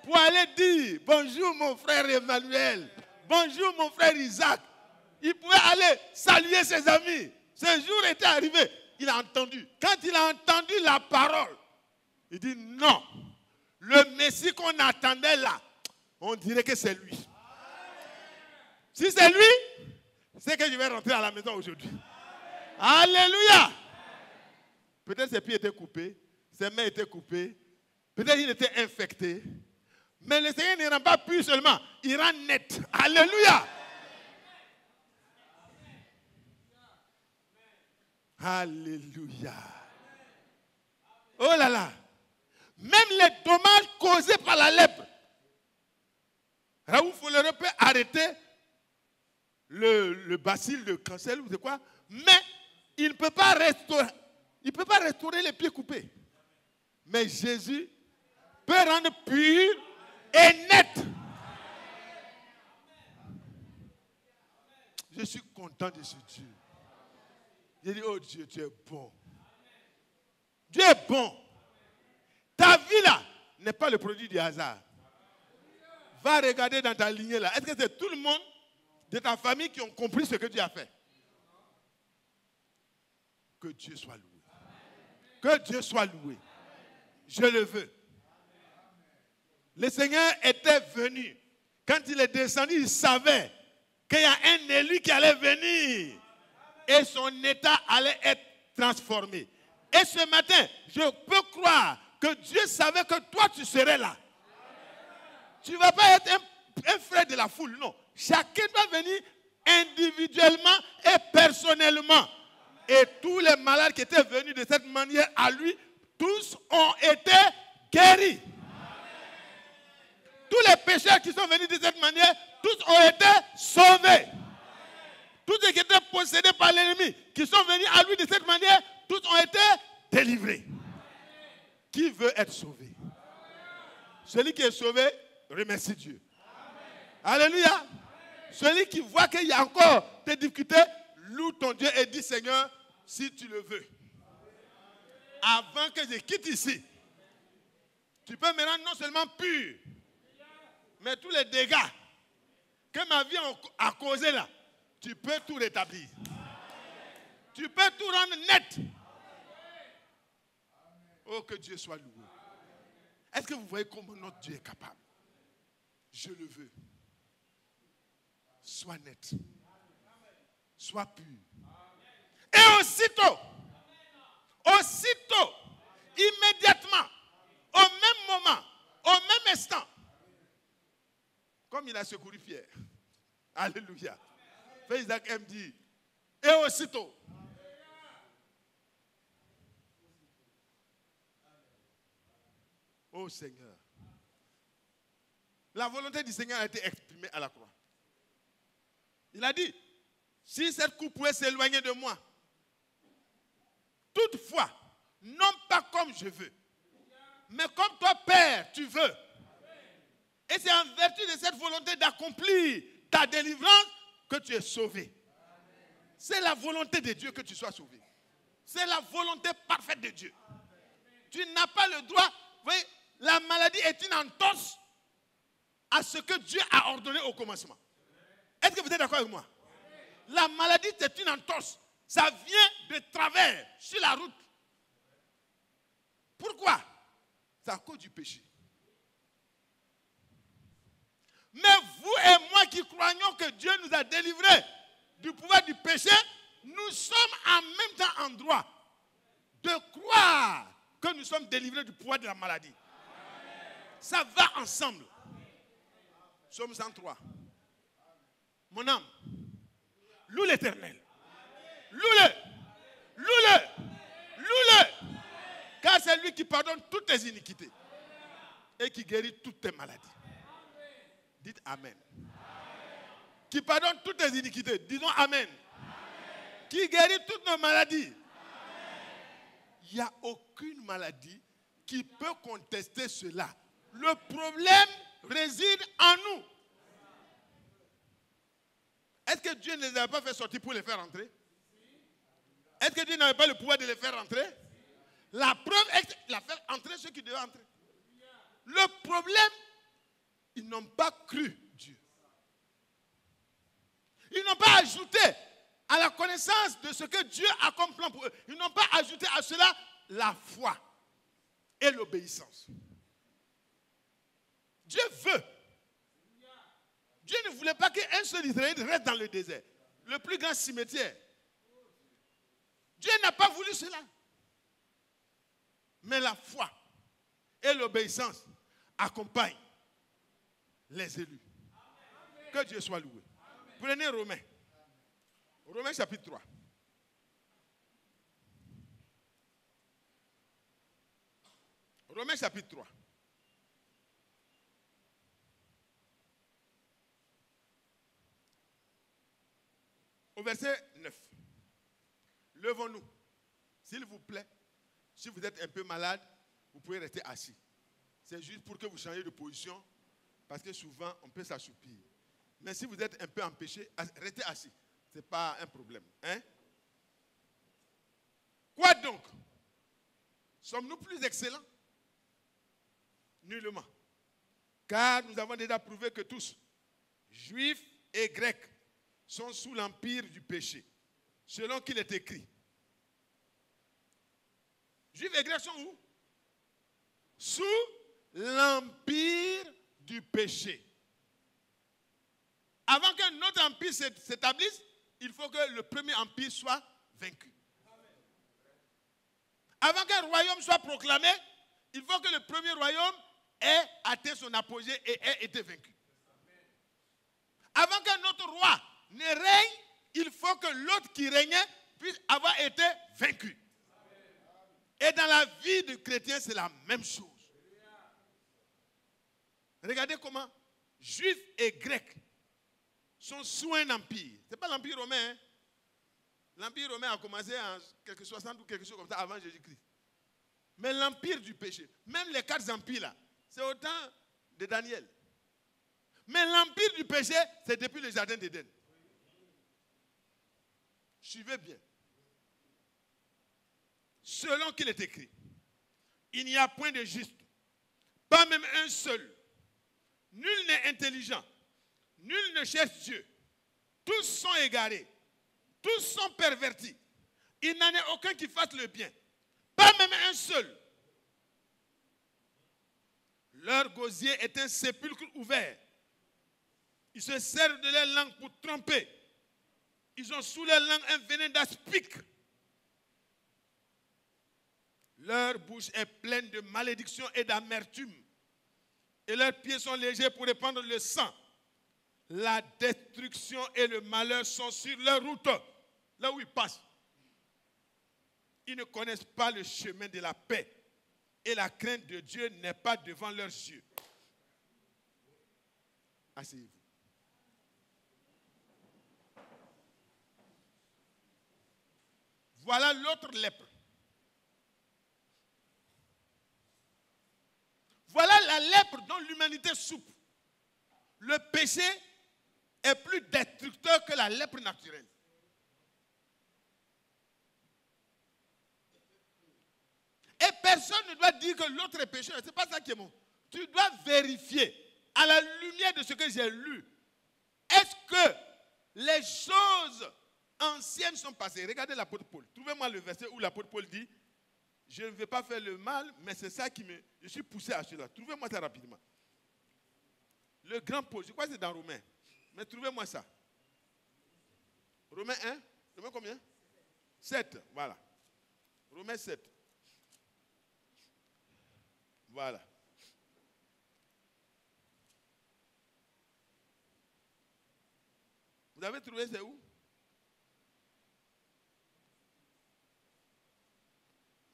[SPEAKER 2] pour aller dire bonjour mon frère Emmanuel, bonjour mon frère Isaac. Il pouvait aller saluer ses amis. Ce jour était arrivé. Il a entendu. Quand il a entendu la parole, il dit non. Le Messie qu'on attendait là, on dirait que c'est lui. Si c'est lui, c'est que je vais rentrer à la maison aujourd'hui. Alléluia. Peut-être ses pieds étaient coupés, ses mains étaient coupées, peut-être il était infecté. Mais le Seigneur ne rend pas pur seulement, il rend net. Alléluia. Alléluia. Oh là là. Même les dommages causés par la lèpre. Raoul Follereux peut arrêter le bacille de cancer ou de quoi, mais il ne peut pas restaurer les pieds coupés. Mais Jésus peut rendre pur et net. Je suis content de ce Dieu. J'ai dit, oh Dieu, tu es bon. Dieu est bon. Ta vie là n'est pas le produit du hasard. Va regarder dans ta lignée là. Est-ce que c'est tout le monde de ta famille qui ont compris ce que Dieu a fait? Que Dieu soit loué. Que Dieu soit loué. Je le veux. Le Seigneur était venu. Quand il est descendu, il savait qu'il y a un élu qui allait venir. Et son état allait être transformé. Et ce matin, je peux croire que Dieu savait que toi, tu serais là. Tu ne vas pas être un frère de la foule, non. Chacun doit venir individuellement et personnellement. Et tous les malades qui étaient venus de cette manière à lui, tous ont été guéris. Tous les pécheurs qui sont venus de cette manière, tous ont été sauvés. Tous ceux qui étaient possédés par l'ennemi, qui sont venus à lui de cette manière, tous ont été délivrés. Qui veut être sauvé? Celui qui est sauvé, remercie Dieu. Amen. Alléluia. Amen. Celui qui voit qu'il y a encore des difficultés, loue ton Dieu et dis Seigneur, si tu le veux. Avant que je quitte ici, tu peux me rendre non seulement pur, Mais tous les dégâts que ma vie a causés là, tu peux tout rétablir. Tu peux tout rendre net. Oh, que Dieu soit loué. Est-ce que vous voyez comment notre Dieu est capable? Je le veux. Sois net. Sois pur. Et aussitôt, immédiatement, au même moment, au même instant, comme il a secouru Pierre. Alléluia. Fait Isaac me dit, et aussitôt. Oh Seigneur. La volonté du Seigneur a été exprimée à la croix. Il a dit, si cette coupe pouvait s'éloigner de moi, toutefois, non pas comme je veux, mais comme toi, Père, tu veux. Et c'est en vertu de cette volonté d'accomplir ta délivrance que tu es sauvé. C'est la volonté de Dieu que tu sois sauvé. C'est la volonté parfaite de Dieu. Tu n'as pas le droit. Vous voyez, la maladie est une entorse à ce que Dieu a ordonné au commencement. Est-ce que vous êtes d'accord avec moi? La maladie, c'est une entorse. Ça vient de travers sur la route. Pourquoi? C'est à cause du péché. Mais vous et moi qui croyons que Dieu nous a délivrés du pouvoir du péché, nous sommes en même temps en droit de croire que nous sommes délivrés du pouvoir de la maladie. Ça va ensemble. Psaume 103. Mon âme, loue l'Éternel. Loue-le. Loue-le. Loue-le. Car c'est lui qui pardonne toutes tes iniquités et qui guérit toutes tes maladies. Dites Amen. Qui pardonne toutes tes iniquités. Disons Amen. Qui guérit toutes nos maladies. Il n'y a aucune maladie qui peut contester cela. Le problème réside en nous. Est-ce que Dieu ne les a pas fait sortir pour les faire entrer? Est-ce que Dieu n'avait pas le pouvoir de les faire entrer? La preuve est qu'il a fait entrer ceux qui devaient entrer. Le problème, ils n'ont pas cru Dieu. Ils n'ont pas ajouté à la connaissance de ce que Dieu a comme plan pour eux. Ils n'ont pas ajouté à cela la foi et l'obéissance. Dieu veut. Dieu ne voulait pas qu'un seul Israélite reste dans le désert. Le plus grand cimetière. Dieu n'a pas voulu cela. Mais la foi et l'obéissance accompagnent les élus. Que Dieu soit loué. Prenez Romains. Romains chapitre 3. Romains chapitre 3. Au verset 9. Levons-nous. S'il vous plaît, si vous êtes un peu malade, vous pouvez rester assis. C'est juste pour que vous changiez de position, parce que souvent, on peut s'assoupir. Mais si vous êtes un peu empêché, restez assis. Ce n'est pas un problème. Hein? Quoi donc? Sommes-nous plus excellents? Nullement. Car nous avons déjà prouvé que tous, juifs et grecs, sont sous l'empire du péché, selon qu'il est écrit. Juifs et grecs sont où? Sous l'empire du péché. Avant que notre empire s'établisse, il faut que le premier empire soit vaincu. Avant qu'un royaume soit proclamé, il faut que le premier royaume ait atteint son apogée et ait été vaincu. Avant qu'un autre roi ne règne, il faut que l'autre qui régnait puisse avoir été vaincu. Et dans la vie du chrétien, c'est la même chose. Regardez comment juifs et grecs sont sous un empire. Ce n'est pas l'empire romain. Hein? L'empire romain a commencé en quelque 60 ou quelque chose comme ça avant Jésus-Christ. Mais l'empire du péché, même les 4 empires là, c'est au temps de Daniel. Mais l'empire du péché, c'est depuis le jardin d'Éden. Suivez bien. Selon qu'il est écrit, il n'y a point de juste, pas même un seul. Nul n'est intelligent. Nul ne cherche Dieu. Tous sont égarés. Tous sont pervertis. Il n'en est aucun qui fasse le bien. Pas même un seul. Leur gosier est un sépulcre ouvert. Ils se servent de leur langue pour tromper. Ils ont sous leur langue un venin d'aspic. Leur bouche est pleine de malédiction et d'amertume. Et leurs pieds sont légers pour répandre le sang. La destruction et le malheur sont sur leur route, là où ils passent. Ils ne connaissent pas le chemin de la paix. Et la crainte de Dieu n'est pas devant leurs yeux. Asseyez-vous. Voilà l'autre lèpre. Voilà la lèpre dont l'humanité souffre. Le péché est plus destructeur que la lèpre naturelle. Et personne ne doit dire que l'autre est pécheur. Ce n'est pas ça qui est bon. Tu dois vérifier à la lumière de ce que j'ai lu. Est-ce que les choses anciennes sont passées? Regardez l'apôtre Paul. Trouvez-moi le verset où l'apôtre Paul dit: je ne vais pas faire le mal, mais c'est ça qui me... Je suis poussé à cela. Trouvez-moi ça rapidement. Le grand Paul, je crois que c'est dans Romains. Mais trouvez-moi ça. Romains 1, Romains combien? 7, voilà. Romains 7. Voilà. Vous avez trouvé c'est où?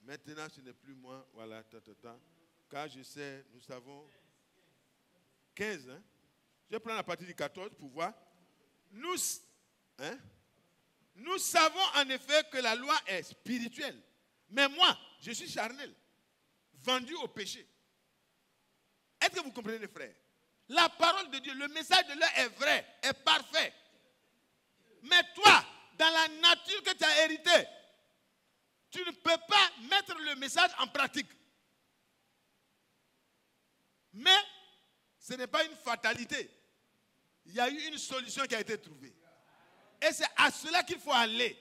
[SPEAKER 2] Maintenant, ce n'est plus moi. Voilà, car je sais, nous savons. 15, hein? Je prends la partie du 14 pour voir. Nous savons en effet que la loi est spirituelle. Mais moi, je suis charnel, vendu au péché. Est-ce que vous comprenez, frères? La parole de Dieu, le message de l'heure est vrai, est parfait. Mais toi, dans la nature que tu as héritée, tu ne peux pas mettre le message en pratique. Mais ce n'est pas une fatalité. Il y a eu une solution qui a été trouvée. Et c'est à cela qu'il faut aller.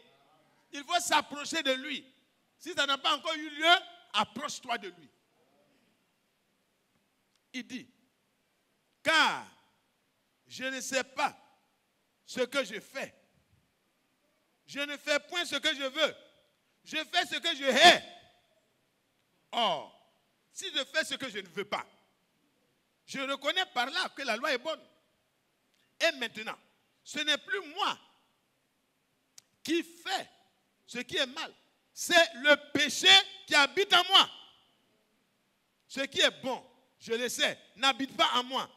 [SPEAKER 2] Il faut s'approcher de lui. Si ça n'a pas encore eu lieu, approche-toi de lui. Il dit, car je ne sais pas ce que je fais. Je ne fais point ce que je veux. Je fais ce que je hais. Or, si je fais ce que je ne veux pas, je reconnais par là que la loi est bonne. Et maintenant, ce n'est plus moi qui fais ce qui est mal. C'est le péché qui habite en moi. Ce qui est bon, je le sais, n'habite pas en moi.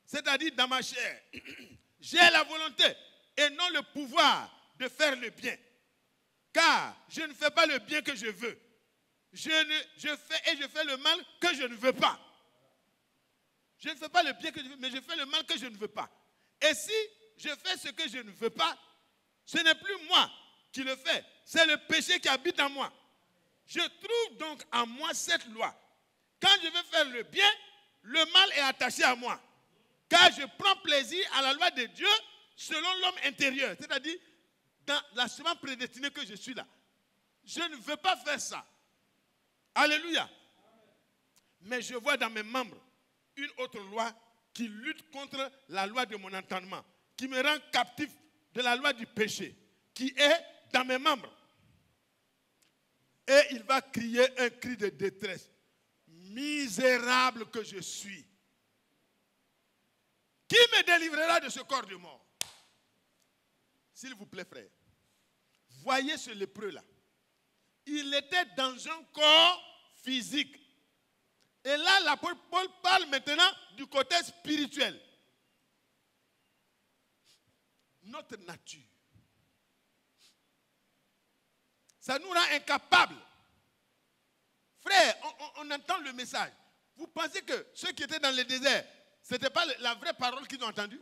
[SPEAKER 2] C'est-à-dire dans ma chair. J'ai la volonté et non le pouvoir de faire le bien. Car je ne fais pas le bien que je veux. Je fais le mal que je ne veux pas. Je ne fais pas le bien que je veux, mais je fais le mal que je ne veux pas. Et si je fais ce que je ne veux pas, ce n'est plus moi qui le fais, c'est le péché qui habite en moi. Je trouve donc en moi cette loi. Quand je veux faire le bien, le mal est attaché à moi. Car je prends plaisir à la loi de Dieu selon l'homme intérieur. C'est-à-dire, dans la semence prédestinée que je suis là. Je ne veux pas faire ça. Alléluia. Mais je vois dans mes membres une autre loi qui lutte contre la loi de mon entendement, qui me rend captif de la loi du péché, qui est dans mes membres. Et il va crier un cri de détresse. Misérable que je suis. Qui me délivrera de ce corps de mort? S'il vous plaît, frère, voyez ce lépreux-là. Il était dans un corps physique. Et là, l'apôtre Paul parle maintenant du côté spirituel. Notre nature. Ça nous rend incapables. Frère, on entend le message. Vous pensez que ceux qui étaient dans le désert, ce n'était pas la vraie parole qu'ils ont entendue?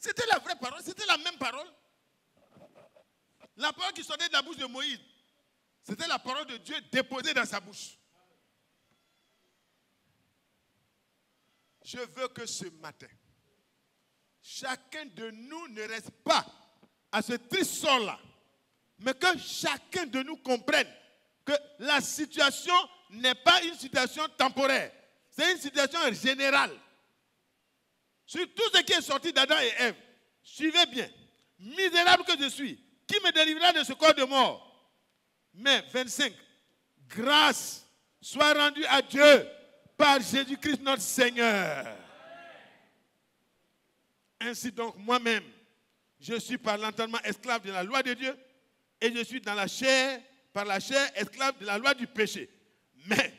[SPEAKER 2] C'était la vraie parole, c'était la même parole. La parole qui sortait de la bouche de Moïse, c'était la parole de Dieu déposée dans sa bouche. Je veux que ce matin, chacun de nous ne reste pas à ce triste sort-là, mais que chacun de nous comprenne que la situation n'est pas une situation temporaire, c'est une situation générale. Sur tout ce qui est sorti d'Adam et Ève, suivez bien, misérable que je suis, qui me délivrera de ce corps de mort? Mais 25, grâce soit rendue à Dieu par Jésus-Christ notre Seigneur. Ainsi donc, moi-même, je suis par l'entendement esclave de la loi de Dieu et je suis dans la chair, par la chair, esclave de la loi du péché. Mais,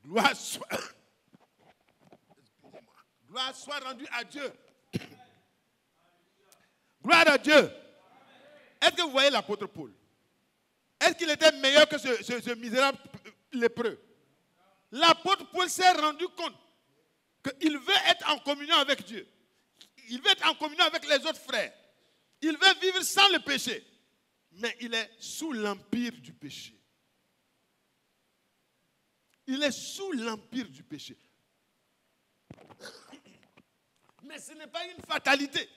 [SPEAKER 2] gloire soit rendue à Dieu. Gloire à Dieu. Est-ce que vous voyez l'apôtre Paul? Est-ce qu'il était meilleur que ce misérable lépreux? L'apôtre Paul s'est rendu compte qu'il veut être en communion avec Dieu. Il veut être en communion avec les autres frères. Il veut vivre sans le péché. Mais il est sous l'empire du péché. Il est sous l'empire du péché. Mais ce n'est pas une fatalité.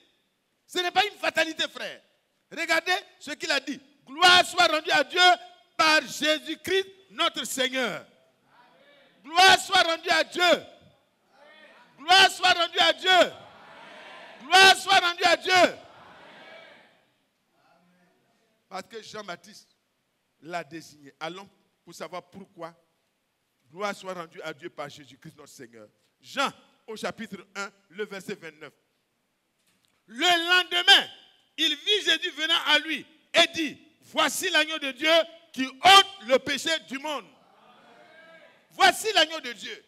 [SPEAKER 2] Ce n'est pas une fatalité, frère. Regardez ce qu'il a dit. Gloire soit rendue à Dieu par Jésus-Christ, notre Seigneur. Gloire soit rendue à Dieu. Gloire soit rendue à Dieu. Gloire soit rendue à Dieu. Parce que Jean-Baptiste l'a désigné. Allons pour savoir pourquoi. Gloire soit rendue à Dieu par Jésus-Christ notre Seigneur. Jean, au chapitre 1, le verset 29. Le lendemain, il vit Jésus venant à lui et dit, voici l'agneau de Dieu qui ôte le péché du monde. Voici l'agneau de Dieu.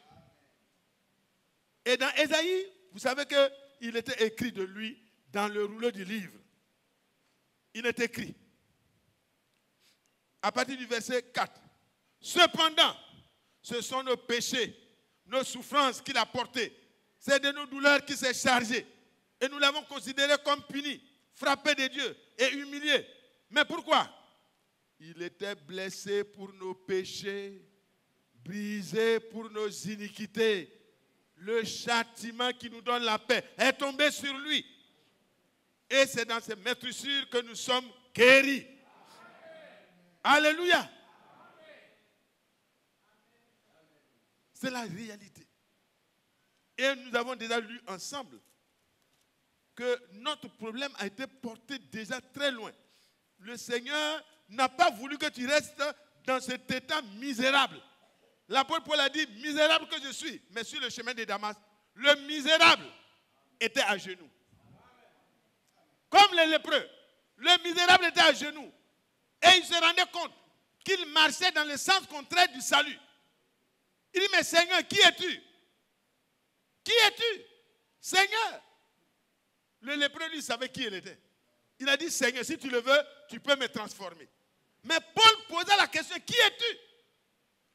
[SPEAKER 2] Et dans Ésaïe, vous savez qu'il était écrit de lui dans le rouleau du livre. Il est écrit, à partir du verset 4, cependant, ce sont nos péchés, nos souffrances qu'il a portées. C'est de nos douleurs qu'il s'est chargé. Et nous l'avons considéré comme puni, frappé de Dieu et humilié. Mais pourquoi? Il était blessé pour nos péchés, brisé pour nos iniquités. Le châtiment qui nous donne la paix est tombé sur lui. Et c'est dans ces meurtrissures que nous sommes guéris. Alléluia. C'est la réalité. Et nous avons déjà lu ensemble que notre problème a été porté déjà très loin. Le Seigneur n'a pas voulu que tu restes dans cet état misérable. L'apôtre Paul a dit, misérable que je suis, mais sur le chemin de Damas, le misérable était à genoux. Comme les lépreux, le misérable était à genoux. Et il se rendait compte qu'il marchait dans le sens contraire du salut. Il dit, mais Seigneur, qui es-tu? Qui es-tu? Seigneur. Le lépreux, lui, savait qui il était. Il a dit, Seigneur, si tu le veux, tu peux me transformer. Mais Paul posa la question, qui es-tu?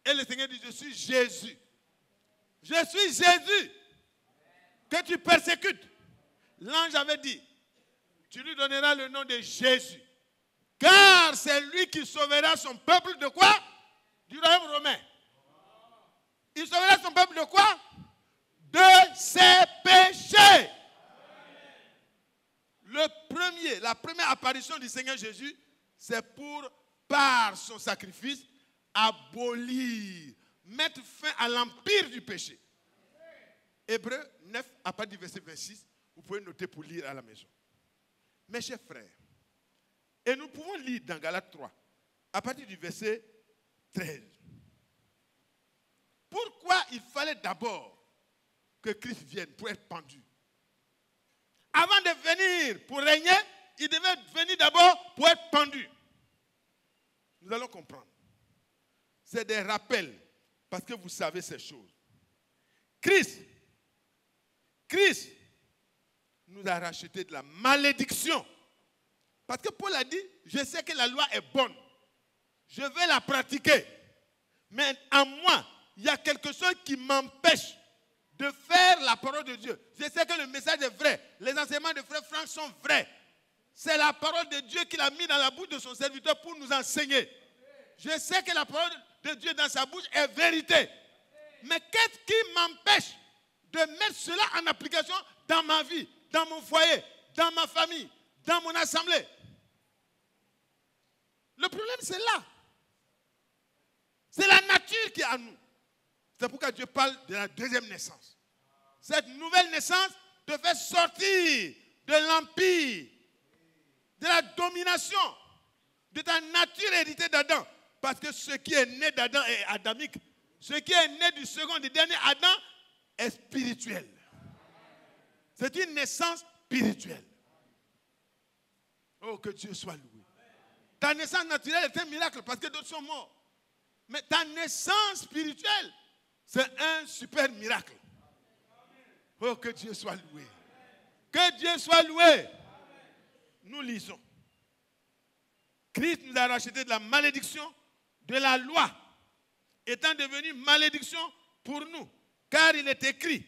[SPEAKER 2] Et le Seigneur dit, je suis Jésus. Je suis Jésus que tu persécutes. L'ange avait dit, tu lui donneras le nom de Jésus. Car c'est lui qui sauvera son peuple de quoi? Du royaume romain. Il sauvera son peuple de quoi? De ses péchés. La première apparition du Seigneur Jésus, c'est pour, par son sacrifice, abolir, mettre fin à l'empire du péché. Hébreux 9, à partir du verset 26, vous pouvez noter pour lire à la maison. Mes chers frères, et nous pouvons lire dans Galates 3, à partir du verset 13. Pourquoi il fallait d'abord que Christ vienne pour être pendu? Avant de venir pour régner, il devait venir d'abord pour être pendu. Nous allons comprendre. C'est des rappels, parce que vous savez ces choses. Christ nous a racheté de la malédiction. Parce que Paul a dit, je sais que la loi est bonne. Je vais la pratiquer. Mais en moi, il y a quelque chose qui m'empêche de faire la parole de Dieu. Je sais que le message est vrai. Les enseignements de frère Franck sont vrais. C'est la parole de Dieu qu'il a mis dans la bouche de son serviteur pour nous enseigner. Je sais que la parole de Dieu dans sa bouche est vérité. Mais qu'est-ce qui m'empêche de mettre cela en application dans ma vie, dans mon foyer, dans ma famille, dans mon assemblée. Le problème, c'est là. C'est la nature qui est en nous. C'est pourquoi Dieu parle de la deuxième naissance. Cette nouvelle naissance te fait sortir de l'empire, de la domination, de ta nature héritée d'Adam. Parce que ce qui est né d'Adam est adamique. Ce qui est né du second, du dernier Adam est spirituel. C'est une naissance spirituelle. Oh, que Dieu soit loué. Ta naissance naturelle est un miracle parce que d'autres sont morts. Mais ta naissance spirituelle, c'est un super miracle. Oh, que Dieu soit loué. Que Dieu soit loué. Nous lisons. Christ nous a racheté de la malédiction de la loi, étant devenu malédiction pour nous. Car il est écrit,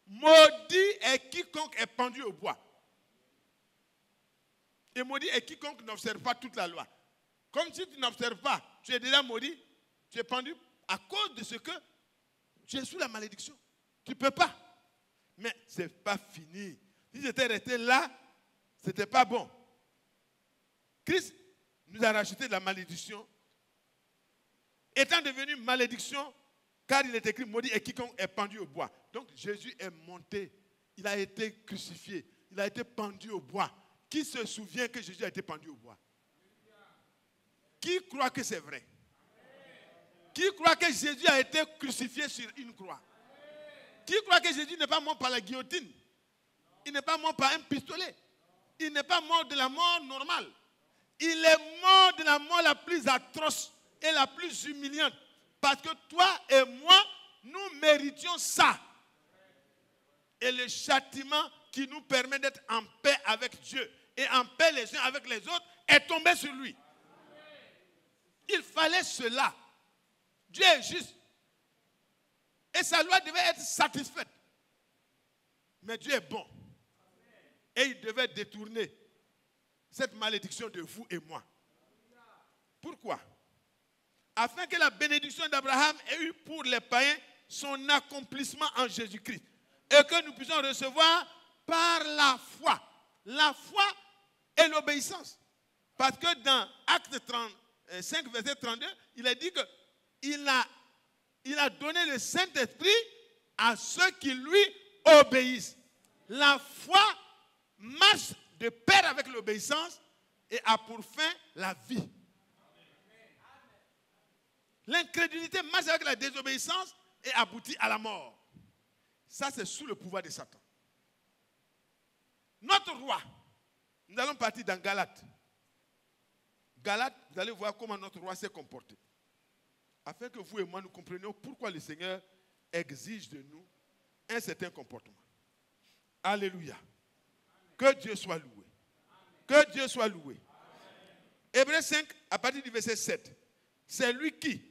[SPEAKER 2] maudit est quiconque est pendu au bois. Et maudit est quiconque n'observe pas toute la loi. Comme si tu n'observes pas, tu es déjà maudit, tu es pendu à cause de ce que tu es sous la malédiction. Tu ne peux pas. Mais ce n'est pas fini. Si j'étais resté là, ce n'était pas bon. Christ nous a racheté de la malédiction, étant devenu malédiction, car il est écrit, maudit est quiconque est pendu au bois. Donc Jésus est monté, il a été crucifié, il a été pendu au bois. Qui se souvient que Jésus a été pendu au bois? Qui croit que c'est vrai? Qui croit que Jésus a été crucifié sur une croix? Qui croit que Jésus n'est pas mort par la guillotine? Il n'est pas mort par un pistolet. Il n'est pas mort de la mort normale. Il est mort de la mort la plus atroce et la plus humiliante. Parce que toi et moi, nous méritions ça. Et le châtiment qui nous permet d'être en paix avec Dieu et en paix les uns avec les autres est tombé sur lui. Il fallait cela. Dieu est juste. Et sa loi devait être satisfaite. Mais Dieu est bon. Et il devait détourner cette malédiction de vous et moi. Pourquoi? Afin que la bénédiction d'Abraham ait eu pour les païens son accomplissement en Jésus-Christ. Et que nous puissions recevoir par la foi. La foi et l'obéissance. Parce que dans Actes 5, verset 32, il a dit qu'il a donné le Saint-Esprit à ceux qui lui obéissent. La foi marche de pair avec l'obéissance et a pour fin la vie. L'incrédulité marche avec la désobéissance et aboutit à la mort. Ça, c'est sous le pouvoir de Satan. Notre roi, nous allons partir dans Galates. Galates, vous allez voir comment notre roi s'est comporté. Afin que vous et moi nous comprenions pourquoi le Seigneur exige de nous un certain comportement. Alléluia. Que Dieu soit loué. Que Dieu soit loué. Hébreux 5, à partir du verset 7. C'est lui qui,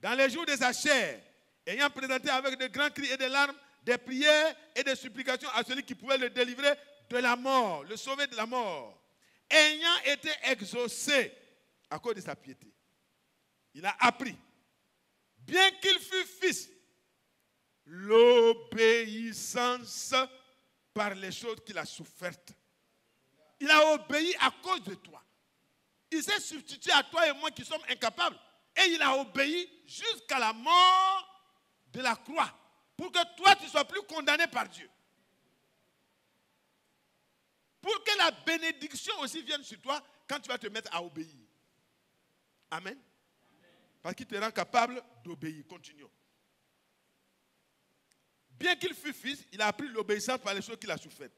[SPEAKER 2] dans les jours de sa chair, ayant présenté avec de grands cris et de larmes, des prières et des supplications à celui qui pouvait le délivrer de la mort, le sauver de la mort, ayant été exaucé à cause de sa piété. Il a appris, bien qu'il fût fils, l'obéissance par les choses qu'il a souffertes. Il a obéi à cause de toi. Il s'est substitué à toi et moi qui sommes incapables. Et il a obéi jusqu'à la mort de la croix. Pour que toi, tu ne sois plus condamné par Dieu. Pour que la bénédiction aussi vienne sur toi quand tu vas te mettre à obéir. Amen. Parce qu'il te rend capable d'obéir. Continuons. Bien qu'il fût fils, il a appris l'obéissance par les choses qu'il a souffert.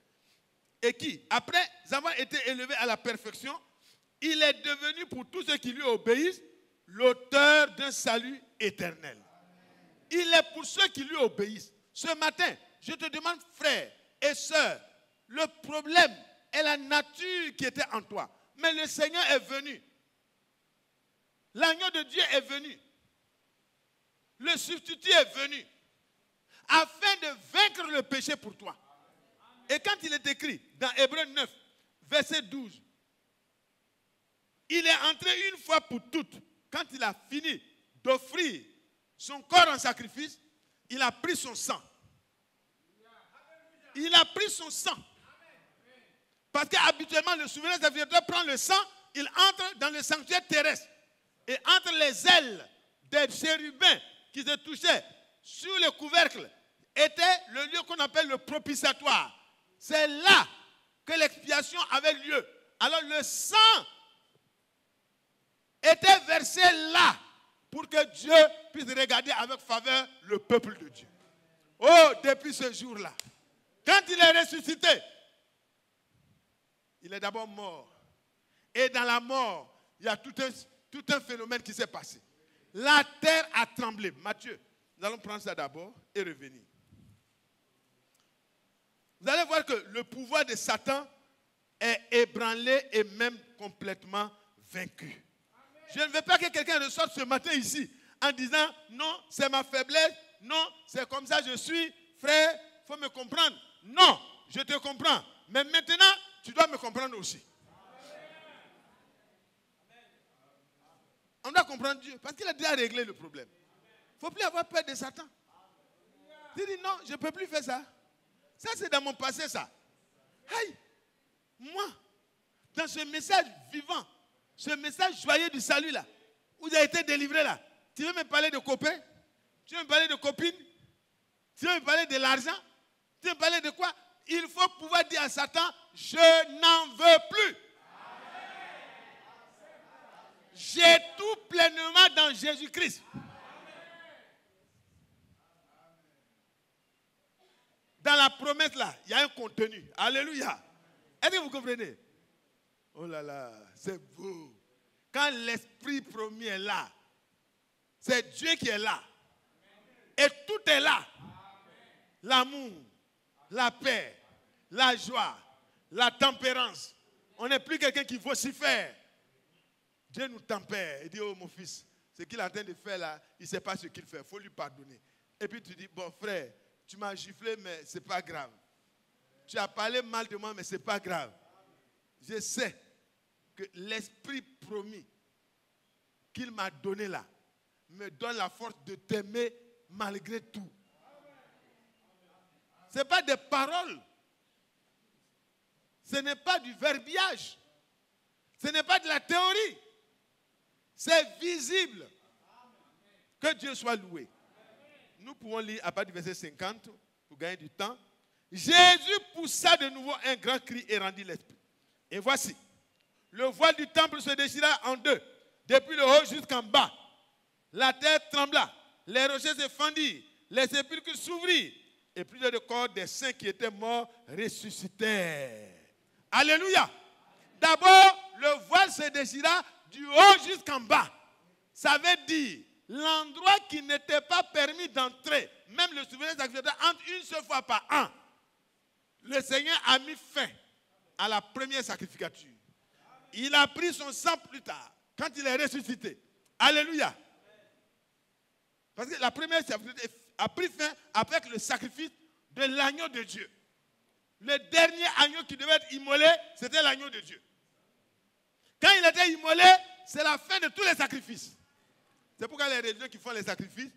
[SPEAKER 2] Et qui, après avoir été élevé à la perfection, il est devenu pour tous ceux qui lui obéissent l'auteur d'un salut éternel. Il est pour ceux qui lui obéissent. Ce matin, je te demande, frère et sœur, le problème est la nature qui était en toi. Mais le Seigneur est venu. L'agneau de Dieu est venu. Le substitut est venu. Afin de vaincre le péché pour toi. Et quand il est écrit dans Hébreux 9, verset 12, il est entré une fois pour toutes, quand il a fini d'offrir son corps en sacrifice, il a pris son sang. il a pris son sang. Parce qu'habituellement, le souverain sacrificateur prend le sang, il entre dans le sanctuaire terrestre. Et entre les ailes des chérubins qui se touchaient sur le couvercle était le lieu qu'on appelle le propitiatoire. C'est là que l'expiation avait lieu. Alors le sang était versé là pour que Dieu puisse regarder avec faveur le peuple de Dieu. Oh, depuis ce jour-là, quand il est ressuscité, il est d'abord mort. Et dans la mort, il y a tout un phénomène qui s'est passé. La terre a tremblé. Matthieu, nous allons prendre ça d'abord et revenir. Vous allez voir que le pouvoir de Satan est ébranlé et même complètement vaincu. Je ne veux pas que quelqu'un ressorte ce matin ici en disant non, c'est ma faiblesse, non, c'est comme ça je suis, frère, il faut me comprendre. Non, je te comprends. Mais maintenant, tu dois me comprendre aussi. On doit comprendre Dieu parce qu'il a déjà réglé le problème. Il ne faut plus avoir peur de Satan. Il dit non, je ne peux plus faire ça. Ça, c'est dans mon passé, ça. Hey, moi, dans ce message vivant, ce message joyeux du salut, là, où j'ai été délivré, là, tu veux me parler de copains? Tu veux me parler de copines? Tu veux me parler de l'argent? Tu veux me parler de quoi? Il faut pouvoir dire à Satan, je n'en veux plus. J'ai tout pleinement dans Jésus-Christ. Dans la promesse là, il y a un contenu. Alléluia. Est-ce que vous comprenez? Oh là là, c'est beau. Quand l'esprit promis est là, c'est Dieu qui est là. Et tout est là. L'amour, la paix, la joie, la tempérance. On n'est plus quelqu'un qui vocifère. Dieu nous tempère. Il dit, oh mon fils, ce qu'il est en train de faire là, il ne sait pas ce qu'il fait. Il faut lui pardonner. Et puis tu dis, bon frère, tu m'as giflé, mais ce n'est pas grave. Tu as parlé mal de moi, mais ce n'est pas grave. Je sais que l'esprit promis qu'il m'a donné là me donne la force de t'aimer malgré tout. Ce n'est pas des paroles. Ce n'est pas du verbiage. Ce n'est pas de la théorie. C'est visible. Que Dieu soit loué. Nous pouvons lire à partir du verset 50 pour gagner du temps. Jésus poussa de nouveau un grand cri et rendit l'esprit. Et voici, le voile du temple se déchira en deux, depuis le haut jusqu'en bas. La terre trembla, les rochers se fendirent, les sépulcres s'ouvrirent, et plusieurs de corps des saints qui étaient morts ressuscitèrent. Alléluia. D'abord, le voile se déchira du haut jusqu'en bas. Ça veut dire l'endroit qui n'était pas permis d'entrer, même le souverain sacrificateur entre une seule fois par an. Le Seigneur a mis fin à la première sacrificature. Il a pris son sang plus tard, quand il est ressuscité. Alléluia. Parce que la première sacrificature a pris fin avec le sacrifice de l'agneau de Dieu. Le dernier agneau qui devait être immolé, c'était l'agneau de Dieu. Quand il était immolé, c'est la fin de tous les sacrifices. C'est pourquoi les religieux qui font les sacrifices,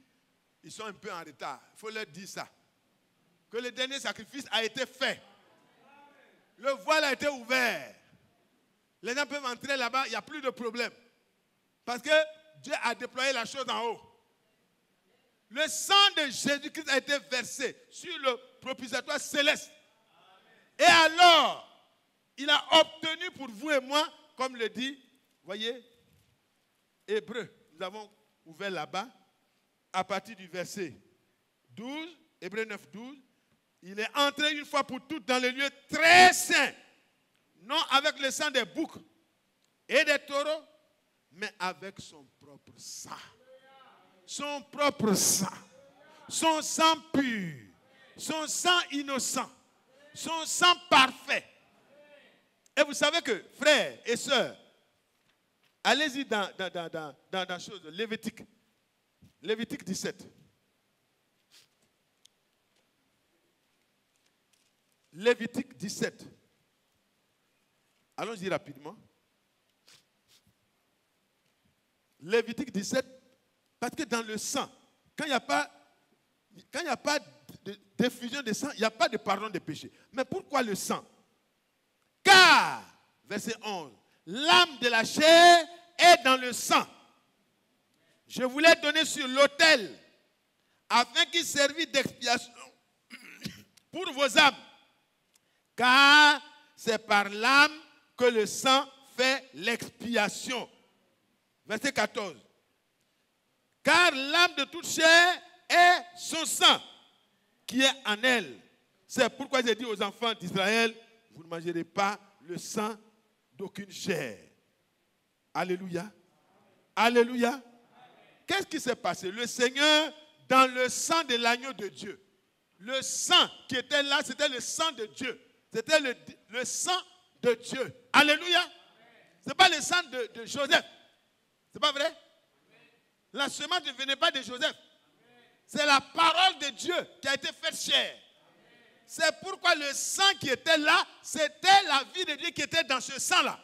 [SPEAKER 2] ils sont un peu en retard. Il faut leur dire ça. Que le dernier sacrifice a été fait. Le voile a été ouvert. Les gens peuvent entrer là-bas, il n'y a plus de problème. Parce que Dieu a déployé la chose en haut. Le sang de Jésus-Christ a été versé sur le propitiatoire céleste. Et alors, il a obtenu pour vous et moi, comme le dit, voyez, Hébreu, nous avons ouvert là-bas, à partir du verset 12, Hébreu 9, 12, il est entré une fois pour toutes dans le lieu très saint, non avec le sang des boucs et des taureaux, mais avec son propre sang. Son propre sang. Son sang pur. Son sang innocent. Son sang parfait. Et vous savez que, frères et sœurs, allez-y dans la chose, Lévitique. Lévitique 17. Lévitique 17. Allons-y rapidement. Lévitique 17, parce que dans le sang, quand il n'y a pas d'effusion de sang, il n'y a pas de pardon des péchés. Mais pourquoi le sang? Car, verset 11, l'âme de la chair est dans le sang. Je vous l'ai donné sur l'autel, afin qu'il servît d'expiation pour vos âmes. Car c'est par l'âme que le sang fait l'expiation. Verset 14. Car l'âme de toute chair est son sang qui est en elle. C'est pourquoi j'ai dit aux enfants d'Israël, vous ne mangerez pas le sang d'aucune chair. Alléluia. Alléluia. Qu'est-ce qui s'est passé? Le Seigneur, dans le sang de l'agneau de Dieu, le sang qui était là, c'était le sang de Dieu. C'était le sang de Dieu. Alléluia. Ce n'est pas le sang de Joseph. C'est pas vrai? La semence ne venait pas de Joseph. C'est la parole de Dieu qui a été faite chair. C'est pourquoi le sang qui était là, c'était la vie de Dieu qui était dans ce sang-là.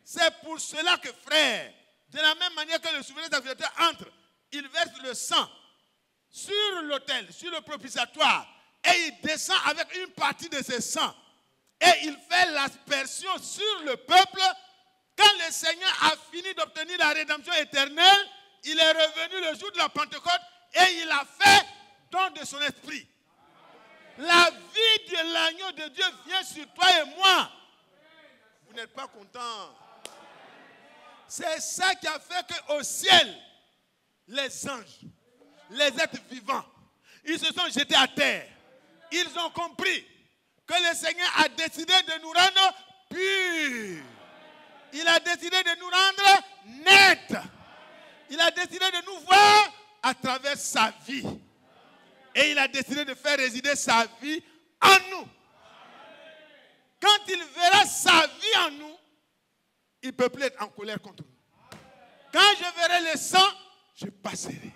[SPEAKER 2] C'est pour cela que, frère, de la même manière que le souverain sacrificateur entre, il verse le sang sur l'autel, sur le propitiatoire, et il descend avec une partie de ce sang. Et il fait l'aspersion sur le peuple. Quand le Seigneur a fini d'obtenir la rédemption éternelle, il est revenu le jour de la Pentecôte et il a fait don de son esprit. La vie de l'agneau de Dieu vient sur toi et moi. Vous n'êtes pas content. C'est ça qui a fait qu'au ciel, les anges, les êtres vivants, ils se sont jetés à terre. Ils ont compris que le Seigneur a décidé de nous rendre purs. Il a décidé de nous rendre nets. Il a décidé de nous voir à travers sa vie. Et il a décidé de faire résider sa vie en nous. Quand il verra sa vie en nous, il ne peut plus être en colère contre nous. Quand je verrai le sang, je passerai.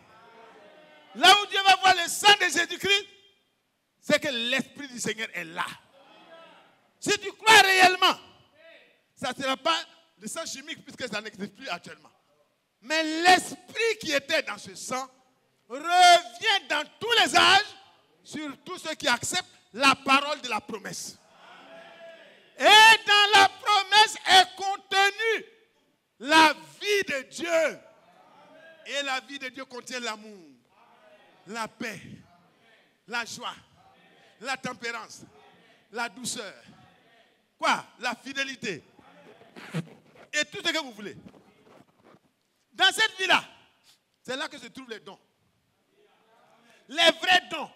[SPEAKER 2] Là où Dieu va voir le sang de Jésus-Christ, c'est que l'Esprit du Seigneur est là. Si tu crois réellement, ça ne sera pas le sang chimique puisque ça n'existe plus actuellement. Mais l'Esprit qui était dans ce sang revient dans tous les âges sur tous ceux qui acceptent la parole de la promesse. Et dans la promesse est contenue la vie de Dieu. Et la vie de Dieu contient l'amour, la paix, la joie, la tempérance, la douceur. Quoi? La fidélité. Et tout ce que vous voulez. Dans cette vie-là, c'est là que se trouvent les dons. Les vrais dons.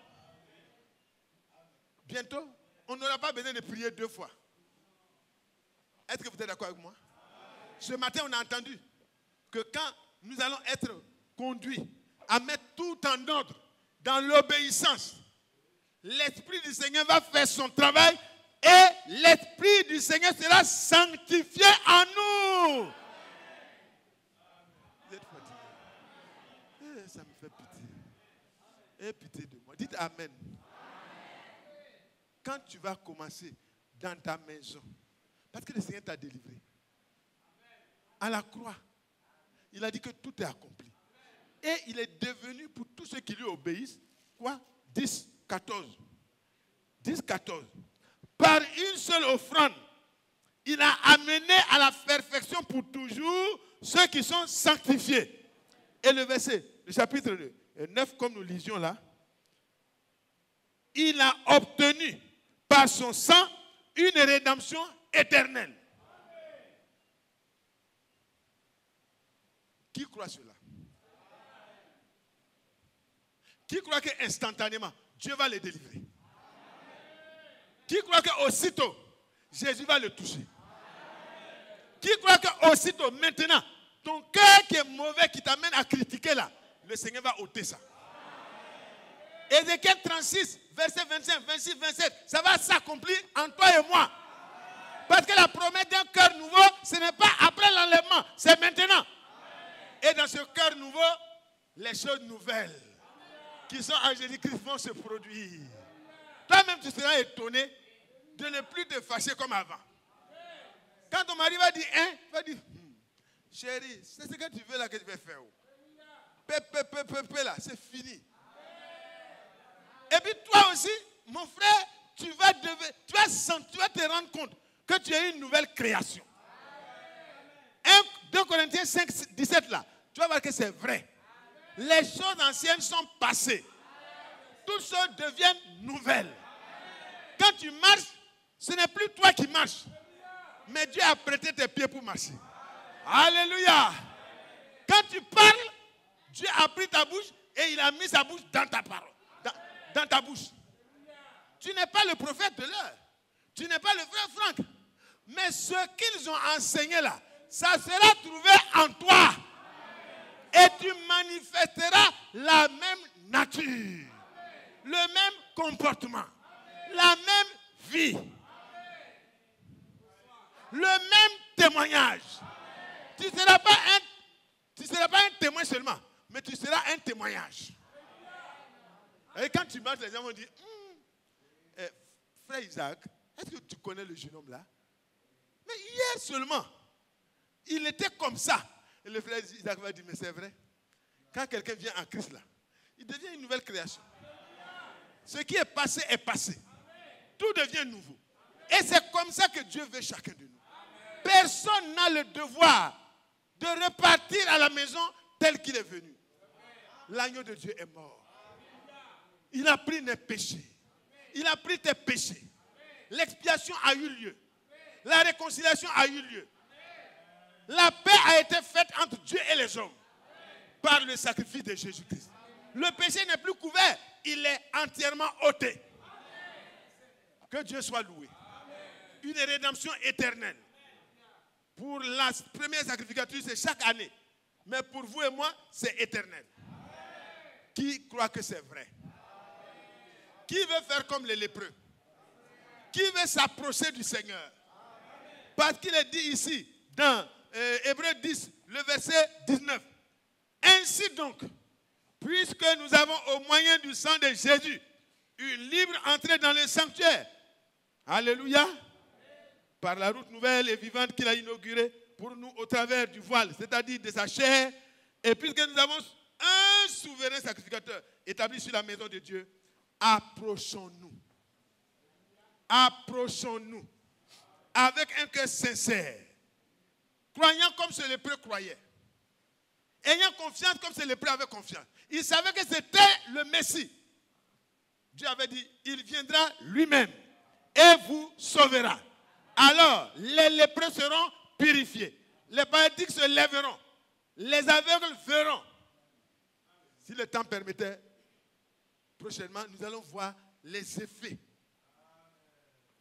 [SPEAKER 2] Bientôt, on n'aura pas besoin de prier 2 fois. Est-ce que vous êtes d'accord avec moi? Ce matin, on a entendu que quand nous allons être conduits à mettre tout en ordre dans l'obéissance, l'Esprit du Seigneur va faire son travail et l'Esprit du Seigneur sera sanctifié en nous. Vous êtes fatigués. Ça me fait pitié. Et pitié de moi. Dites Amen. Quand tu vas commencer dans ta maison, parce que le Seigneur t'a délivré, à la croix, il a dit que tout est accompli. Et il est devenu pour tous ceux qui lui obéissent, quoi? 10, 14. 10, 14. Par une seule offrande, il a amené à la perfection pour toujours ceux qui sont sanctifiés. Et le verset, le chapitre 9, comme nous lisions là, il a obtenu par son sang une rédemption éternelle. Qui croit cela? Qui croit qu'instantanément, Dieu va le délivrer? Qui croit qu'aussitôt, Jésus va le toucher? Qui croit qu'aussitôt, maintenant, ton cœur qui est mauvais, qui t'amène à critiquer là, le Seigneur va ôter ça? Ézéchiel 36, verset 25, 26, 27, ça va s'accomplir en toi et moi. Parce que la promesse d'un cœur nouveau, ce n'est pas après l'enlèvement, c'est maintenant. Et dans ce cœur nouveau, les choses nouvelles qui sont en Jésus-Christ vont se produire. Toi-même, tu seras étonné de ne plus te fâcher comme avant. Quand ton mari va dire, tu vas dire, chérie, c'est ce que tu veux là que je vais faire. Pépé là, c'est fini. Et puis toi, aussi, mon frère, tu vas te rendre compte que tu es une nouvelle création. 2 Corinthiens 5, 17 là, tu vas voir que c'est vrai. Les choses anciennes sont passées. Toutes choses deviennent nouvelles. Quand tu marches, ce n'est plus toi qui marches, mais Dieu a prêté tes pieds pour marcher. Alléluia. Quand tu parles, Dieu a pris ta bouche et il a mis sa bouche dans ta parole, dans ta bouche. Tu n'es pas le prophète de l'heure. Tu n'es pas le frère Franck. Mais ce qu'ils ont enseigné là, ça sera trouvé en toi. Et tu manifesteras la même nature, le même comportement, la même vie, le même témoignage. Tu ne seras pas un témoin seulement, mais tu seras un témoignage. Et quand tu marches, les gens vont dire, frère Isaac, est-ce que tu connais le jeune homme là? Mais hier seulement, il était comme ça. Et le frère Isaac va dire, mais c'est vrai. Quand quelqu'un vient en Christ là, il devient une nouvelle création. Ce qui est passé est passé. Tout devient nouveau. Et c'est comme ça que Dieu veut chacun de nous. Personne n'a le devoir de repartir à la maison tel qu'il est venu. L'agneau de Dieu est mort. Il a pris nos péchés. Il a pris tes péchés. L'expiation a eu lieu. La réconciliation a eu lieu. La paix a été faite entre Dieu et les hommes par le sacrifice de Jésus-Christ. Le péché n'est plus couvert, il est entièrement ôté. Que Dieu soit loué. Une rédemption éternelle. Pour la première sacrificature, c'est chaque année. Mais pour vous et moi, c'est éternel. Qui croit que c'est vrai? Qui veut faire comme les lépreux? Qui veut s'approcher du Seigneur? Parce qu'il est dit ici, dans Hébreux 10, le verset 19. Ainsi donc, puisque nous avons au moyen du sang de Jésus une libre entrée dans le sanctuaire, alléluia, par la route nouvelle et vivante qu'il a inaugurée pour nous au travers du voile, c'est-à-dire de sa chair, et puisque nous avons un souverain sacrificateur établi sur la maison de Dieu, approchons-nous. Approchons-nous avec un cœur sincère, croyant comme ce lépreux croyait, ayant confiance comme ce lépreux avait confiance. Il savait que c'était le Messie. Dieu avait dit, il viendra lui-même et vous sauvera. Alors, les lépreux seront purifiés. Les paralytiques se lèveront. Les aveugles verront. Si le temps permettait, prochainement, nous allons voir les effets.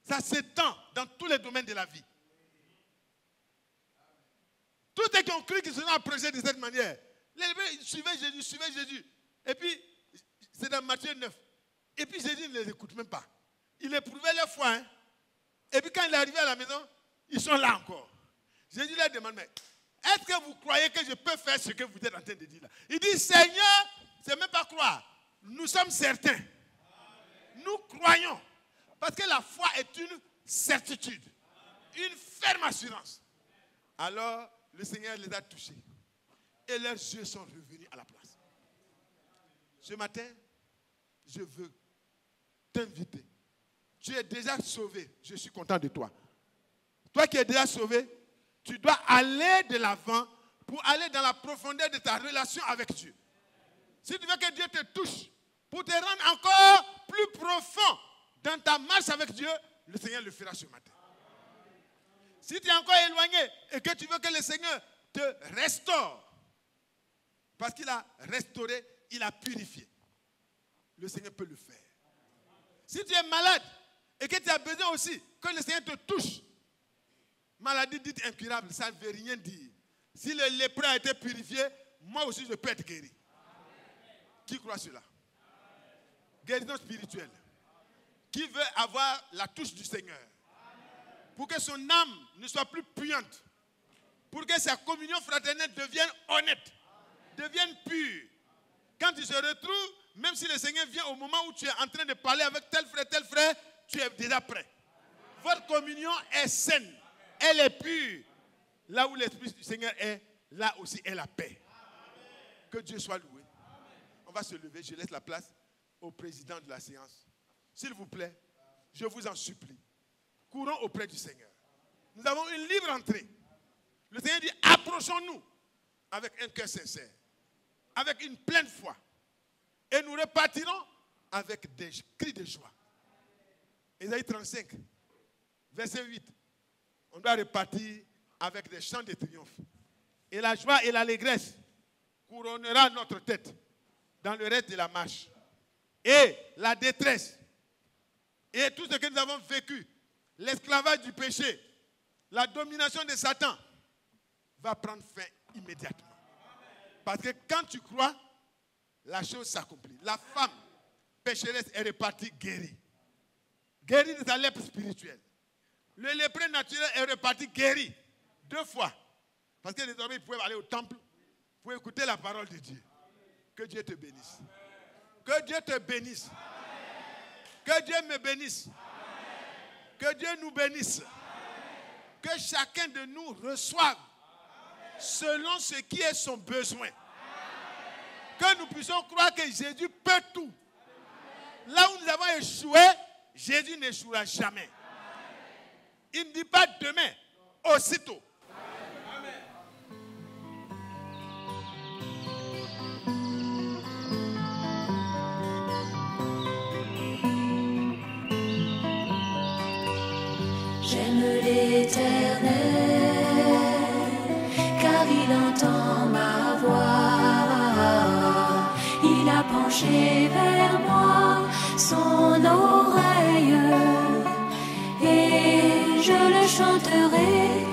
[SPEAKER 2] Ça s'étend dans tous les domaines de la vie. Tous ceux qui ont cru qu'ils seront approchés de cette manière, les lépreux suivaient Jésus. Et puis, c'est dans Matthieu 9. Et puis Jésus ne les écoute même pas. Il éprouvait leur foi. Hein? Et puis quand il est arrivé à la maison, ils sont là encore. Jésus leur demande, mais est-ce que vous croyez que je peux faire ce que vous êtes en train de dire là? Il dit, Seigneur, c'est même pas croire. Nous sommes certains. Nous croyons. Parce que la foi est une certitude. Une ferme assurance. Alors, le Seigneur les a touchés. Et leurs yeux sont revenus à la place. Ce matin, je veux t'inviter. Tu es déjà sauvé. Je suis content de toi. Toi qui es déjà sauvé, tu dois aller de l'avant pour aller dans la profondeur de ta relation avec Dieu. Si tu veux que Dieu te touche, pour te rendre encore plus profond dans ta marche avec Dieu, le Seigneur le fera ce matin. Si tu es encore éloigné et que tu veux que le Seigneur te restaure, parce qu'il a restauré, il a purifié, le Seigneur peut le faire. Si tu es malade et que tu as besoin aussi que le Seigneur te touche, maladie dite incurable, ça ne veut rien dire. Si le lépreux a été purifié, moi aussi je peux être guéri. Qui croit cela? Guérison spirituelle. Qui veut avoir la touche du Seigneur? Pour que son âme ne soit plus puante. Pour que sa communion fraternelle devienne honnête. Devienne pure. Quand tu se retrouves, même si le Seigneur vient au moment où tu es en train de parler avec tel frère, tu es déjà prêt. Votre communion est saine. Elle est pure. Là où l'Esprit du Seigneur est, là aussi est la paix. Que Dieu soit loué. On va se lever. Je laisse la place au président de la séance s'il vous plaît, je vous en supplie, courons auprès du Seigneur. Nous avons une libre entrée. Le Seigneur dit, approchons-nous avec un cœur sincère, avec une pleine foi. Et nous repartirons avec des cris de joie. Ésaïe 35, verset 8. On doit repartir avec des chants de triomphe. Et la joie et l'allégresse couronnera notre tête dans le reste de la marche. Et la détresse et tout ce que nous avons vécu, l'esclavage du péché, la domination de Satan, va prendre fin immédiatement. Parce que quand tu crois, la chose s'accomplit. La femme pécheresse est repartie guérie. Guérie de sa lèpre spirituelle. Le lépreux naturel est reparti guéri 2 fois. Parce que désormais, il pouvait aller au temple pour écouter la parole de Dieu. Que Dieu te bénisse. Que Dieu te bénisse. Que Dieu me bénisse. Que Dieu nous bénisse. Que chacun de nous reçoive selon ce qui est son besoin. Que nous puissions croire que Jésus peut tout. Là où nous avons échoué, Jésus n'échouera jamais. Il ne dit pas demain, aussitôt.
[SPEAKER 1] J'aime l'Éternel, car il entend ma voix. Il a penché vers moi son oreille, et je le chanterai